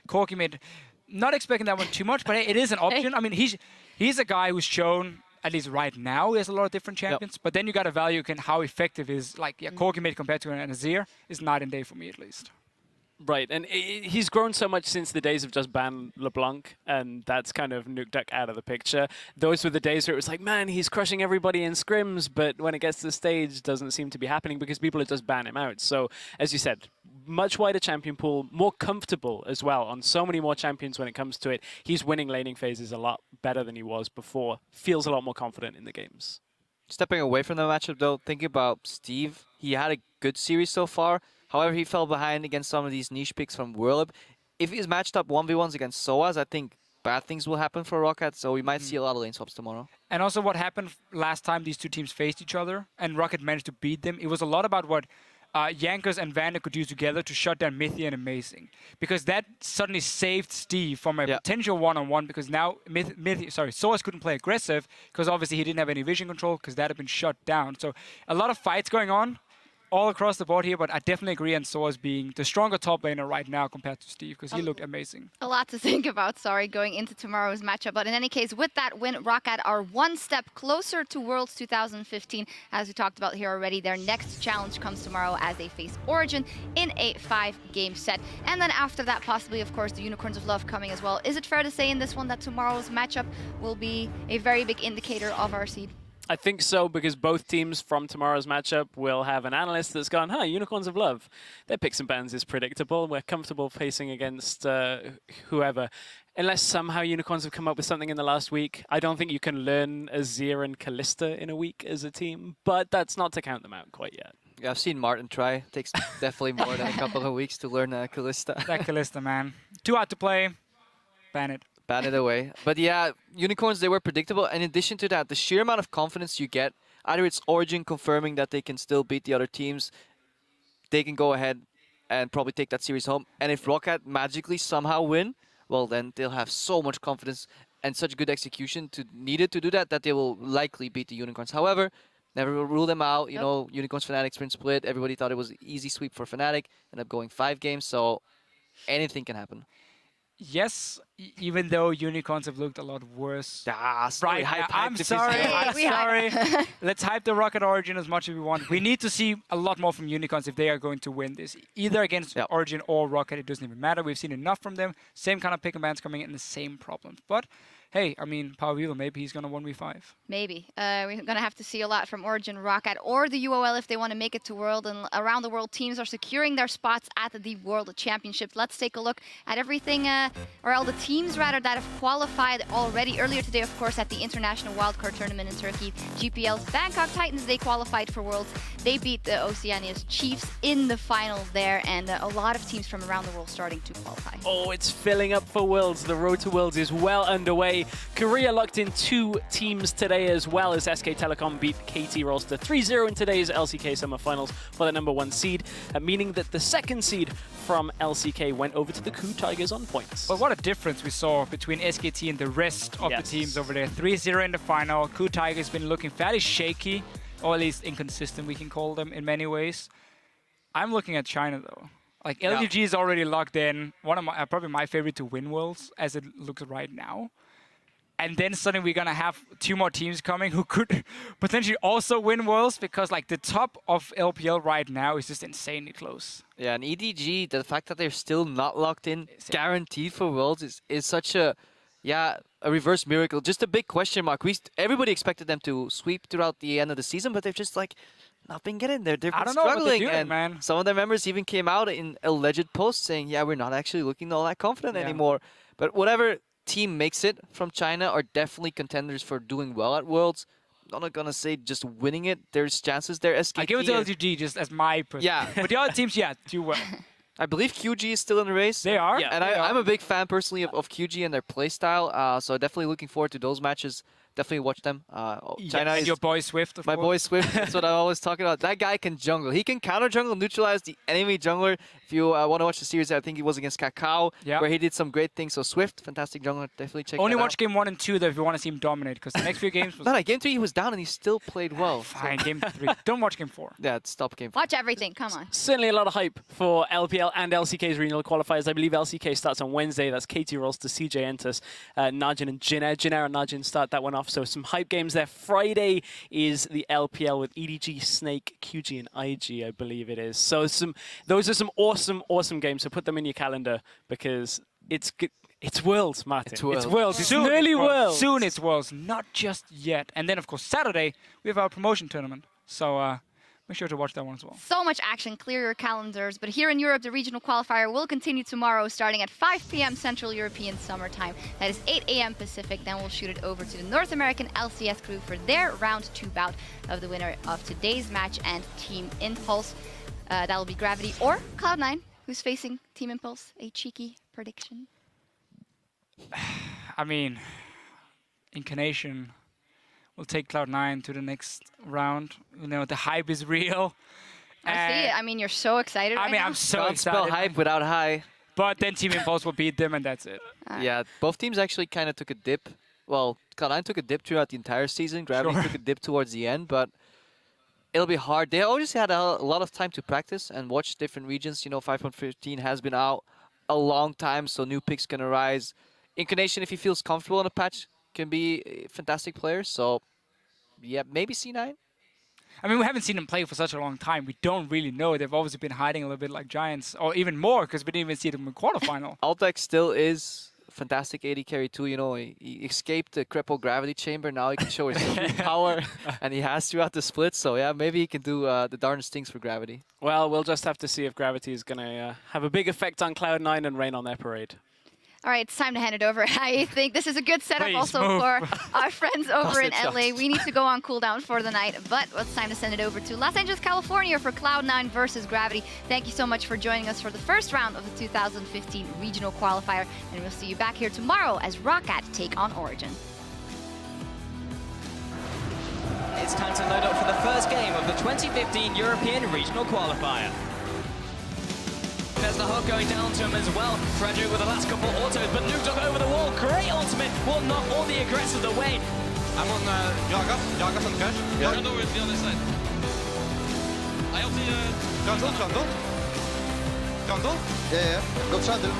[SPEAKER 6] Corki mid. Not expecting that one too much, but hey, it is an option. I mean, he's a guy who's shown, at least right now, he has a lot of different champions. But then you got to value how effective is, like, Corki mid compared to an Azir is night and day for me, at least.
[SPEAKER 2] Right, and he's grown so much since the days of just ban LeBlanc, and that's kind of Nukeduck out of the picture. Those were the days where it was like, man, he's crushing everybody in scrims, but when it gets to the stage, doesn't seem to be happening because people are just ban him out. So, as you said, much wider champion pool, more comfortable as well on so many more champions when it comes to it. He's winning laning phases a lot better than he was before. Feels a lot more confident in the games.
[SPEAKER 4] Stepping away from the matchup, though, thinking about Steve, he had a good series so far. However, he fell behind against some of these niche picks from World. If he's matched up 1v1s against Soaz, I think bad things will happen for Roccat, so we might see a lot of lane swaps tomorrow.
[SPEAKER 6] And also what happened last time these two teams faced each other and Roccat managed to beat them, it was a lot about what Jankers and Vander could do together to shut down Mythia and Amazing. Because that suddenly saved Steve from a potential one-on-one because now Soaz couldn't play aggressive because obviously he didn't have any vision control because that had been shut down. So a lot of fights going on all across the board here, but I definitely agree on Soaz being the stronger top laner right now compared to Steve because he looked amazing.
[SPEAKER 1] A lot to think about, going into tomorrow's matchup. But in any case, with that win, Roccat are one step closer to Worlds 2015. As we talked about here already, their next challenge comes tomorrow as they face Origin in a 5-game set. And then after that, possibly, of course, the Unicorns of Love coming as well. Is it fair to say in this one that tomorrow's matchup will be a very big indicator of our seed?
[SPEAKER 2] I think so, because both teams from tomorrow's matchup will have an analyst that's gone, Unicorns of Love. Their picks and bans is predictable. We're comfortable facing against whoever. Unless somehow Unicorns have come up with something in the last week. I don't think you can learn Azir and Kalista in a week as a team, but that's not to count them out quite yet.
[SPEAKER 4] Yeah, I've seen Martin try. Takes definitely more than a couple of weeks to learn Kalista.
[SPEAKER 6] That Kalista, man. Too hard to play. Ban it.
[SPEAKER 4] Ban it away. But yeah, Unicorns, they were predictable. And in addition to that, the sheer amount of confidence you get, either it's Origin confirming that they can still beat the other teams, they can go ahead and probably take that series home. And if Roccat magically somehow win, well, then they'll have so much confidence and such good execution needed to do that they will likely beat the Unicorns. However, never rule them out. You know, Unicorns Fnatic sprint split. Everybody thought it was an easy sweep for Fnatic. Ended up going 5 games, so anything can happen.
[SPEAKER 6] Yes, even though Unicorns have looked a lot worse.
[SPEAKER 4] Right,
[SPEAKER 6] I'm sorry. I'm sorry. Let's hype the Roccat Origin as much as we want. We need to see a lot more from Unicorns if they are going to win this. Either against Origin or Roccat, it doesn't even matter. We've seen enough from them. Same kind of pick and bans coming in, the same problems. But hey, I mean, Power Wheeler, maybe he's going to 1v5.
[SPEAKER 1] Maybe. We're going to have to see a lot from Origin, Roccat, or the UOL if they want to make it to World. And around the world, teams are securing their spots at the World Championships. Let's take a look at everything, or all the teams rather that have qualified already. Earlier today, of course, at the International Wildcard Tournament in Turkey, GPL's Bangkok Titans, they qualified for Worlds. They beat the Oceania's Chiefs in the final there, and a lot of teams from around the world starting to qualify.
[SPEAKER 2] Oh, it's filling up for Worlds. The road to Worlds is well underway. Korea locked in 2 teams today, as well as SK Telecom beat KT Rolster 3-0 in today's LCK Summer Finals for the #1 seed, meaning that the 2nd seed from LCK went over to the KOO Tigers on points.
[SPEAKER 6] But what a difference we saw between SKT and the rest of the teams over there. 3-0 in the final. KOO Tigers been looking fairly shaky, or at least inconsistent, we can call them in many ways. I'm looking at China, though. Like, LGG is already locked in. One of my, probably my favorite to win Worlds, as it looks right now. And then suddenly we're going to have 2 more teams coming who could potentially also win Worlds, because like the top of LPL right now is just insanely close.
[SPEAKER 4] Yeah, and EDG, the fact that they're still not locked in, guaranteed for Worlds, is such a, a reverse miracle. Just a big question mark. Everybody expected them to sweep throughout the end of the season, but they've just like not been getting there. They've been struggling,
[SPEAKER 6] doing,
[SPEAKER 4] and
[SPEAKER 6] man.
[SPEAKER 4] Some of their members even came out in alleged posts saying, "Yeah, we're not actually looking all that confident anymore." But whatever team makes it from China are definitely contenders for doing well at Worlds. I'm not gonna say just winning it. There's chances there. SKT,
[SPEAKER 6] I give it to LGG just as my person.
[SPEAKER 4] Yeah.
[SPEAKER 6] But the other teams, do well.
[SPEAKER 4] I believe QG is still in the race.
[SPEAKER 6] They are.
[SPEAKER 2] Yeah.
[SPEAKER 4] And I'm a big fan personally of QG and their playstyle. So definitely looking forward to those matches. Definitely watch them. China
[SPEAKER 6] and
[SPEAKER 4] is
[SPEAKER 6] your boy Swift, of
[SPEAKER 4] my
[SPEAKER 6] course.
[SPEAKER 4] boy Swift. That's what I always talk about. That guy can jungle. He can counter jungle, neutralize the enemy jungler. If you want to watch the series, I think it was against Kakao, where he did some great things. So Swift, fantastic jungler. Definitely check
[SPEAKER 6] Only
[SPEAKER 4] that
[SPEAKER 6] watch
[SPEAKER 4] out.
[SPEAKER 6] game 1 and 2 though if you want to see him dominate, because the next few games was...
[SPEAKER 4] No, game 3 he was down and he still played well.
[SPEAKER 6] Fine, game 3. Don't watch game 4.
[SPEAKER 4] Yeah, stop game 4.
[SPEAKER 1] Watch everything, come on.
[SPEAKER 2] Certainly a lot of hype for LPL and LCK's regional qualifiers. I believe LCK starts on Wednesday. That's KT Rolster, CJ Entus, Najin and Jinair. Jinair and Najin start that one off. So some hype games there. Friday is the LPL with EDG, Snake, QG, and IG, I believe it is. So those are some awesome games. So put them in your calendar, because it's Worlds, Martin.
[SPEAKER 4] It's Worlds.
[SPEAKER 2] It's Worlds. It's
[SPEAKER 6] Soon
[SPEAKER 2] nearly Worlds.
[SPEAKER 6] Soon it's Worlds, not just yet. And then, of course, Saturday, we have our promotion tournament. So make sure to watch that one as well.
[SPEAKER 1] So much action, clear your calendars. But here in Europe, the regional qualifier will continue tomorrow, starting at 5 p.m. Central European Summer Time. That is 8 a.m. Pacific. Then we'll shoot it over to the North American LCS crew for their round 2 bout of the winner of today's match and Team Impulse. That will be Gravity or Cloud9, who's facing Team Impulse. A cheeky prediction.
[SPEAKER 6] I mean, Incarnation will take Cloud9 to the next round. You know, the hype is real.
[SPEAKER 1] I see it. I mean, you're so excited right now.
[SPEAKER 6] I'm so
[SPEAKER 4] Can't
[SPEAKER 6] excited.
[SPEAKER 4] spell hype without high.
[SPEAKER 6] But then Team Impulse will beat them, and that's it.
[SPEAKER 4] Yeah, both teams actually kind of took a dip. Well, Cloud9 took a dip throughout the entire season. Gravity took a dip towards the end, but it'll be hard. They always had a lot of time to practice and watch different regions. You know, 5.15 has been out a long time, so new picks can arise. Incarnation, if he feels comfortable in a patch, can be a fantastic player. So, yeah, maybe C9.
[SPEAKER 6] I mean, we haven't seen them play for such a long time. We don't really know. They've obviously been hiding a little bit like Giants, or even more, because we didn't even see them in quarterfinal.
[SPEAKER 4] Altex still is fantastic AD carry too. You know, he escaped the crippled gravity chamber. Now he can show his true power, and he has throughout the split. So yeah, maybe he can do the darndest things for Gravity.
[SPEAKER 2] Well, we'll just have to see if Gravity is going to have a big effect on Cloud9 and rain on their parade.
[SPEAKER 1] All right, it's time to hand it over. I think this is a good setup
[SPEAKER 6] Please
[SPEAKER 1] also
[SPEAKER 6] move.
[SPEAKER 1] for our friends over in
[SPEAKER 4] Busted
[SPEAKER 1] LA.
[SPEAKER 4] shots.
[SPEAKER 1] We need to go on cooldown for the night, but it's time to send it over to Los Angeles, California for Cloud9 versus Gravity. Thank you so much for joining us for the first round of the 2015 regional qualifier, and we'll see you back here tomorrow as Roccat take on Origin.
[SPEAKER 11] It's time to load up for the first game of the 2015 European regional qualifier. There's the hook going down to him as well. Frederick with the last couple autos, but Nuke Dog over the wall. Great ultimate will knock all the aggressors away.
[SPEAKER 12] I'm on Jagas. Jagas and Crash.
[SPEAKER 10] Yeah. Jungle will be on this side. I ulti
[SPEAKER 12] Jungle. Jungle? Yeah. Go Shadow.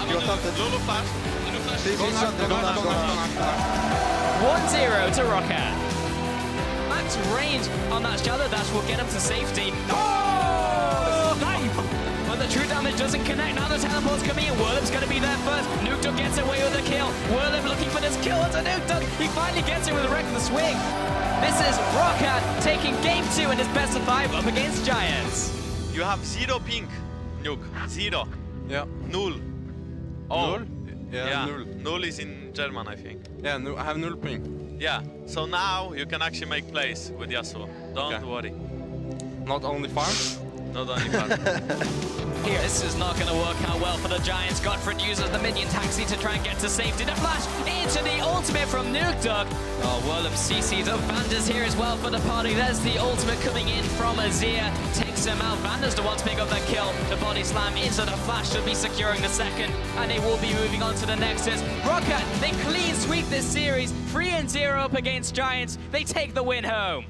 [SPEAKER 10] I'm
[SPEAKER 12] You
[SPEAKER 10] on
[SPEAKER 12] got
[SPEAKER 10] the Lolo flash. Lolo flash.
[SPEAKER 12] Go Shadow. Go
[SPEAKER 11] 1-0 to Roccat. Max range on that Shadow Dash will get him to safety. Oh! But the true damage doesn't connect. Now the teleport's coming in. Whirlip's going to be there first. Nuke Dog gets away with the kill. Whirlip looking for this kill. It's a Nuke Dog. He finally gets it with a reckless swing. This is Roccat taking game 2 in his best of 5 up against Giants.
[SPEAKER 12] You have 0 ping. Nuke. 0.
[SPEAKER 10] Yeah.
[SPEAKER 12] Null. Oh.
[SPEAKER 10] Null? Yeah,
[SPEAKER 12] null.
[SPEAKER 10] null is in German, I think.
[SPEAKER 12] Yeah, I have null ping.
[SPEAKER 10] Yeah, so now you can actually make plays with Yasuo. Don't
[SPEAKER 12] Okay.
[SPEAKER 10] worry.
[SPEAKER 12] Not only farm.
[SPEAKER 10] Not only farm.
[SPEAKER 11] Here, this is not going to work out well for the Giants. Godfred uses the minion taxi to try and get to safety. The flash into the ultimate from Nukeduck. Oh, Whirlup CC's up. Vander's here as well for the party. There's the ultimate coming in from Azir. Takes him out. Vander's the one to pick up that kill. The body slam into the flash should be securing the second. And they will be moving on to the Nexus. Roccat, they clean sweep this series. 3-0 up against Giants. They take the win home.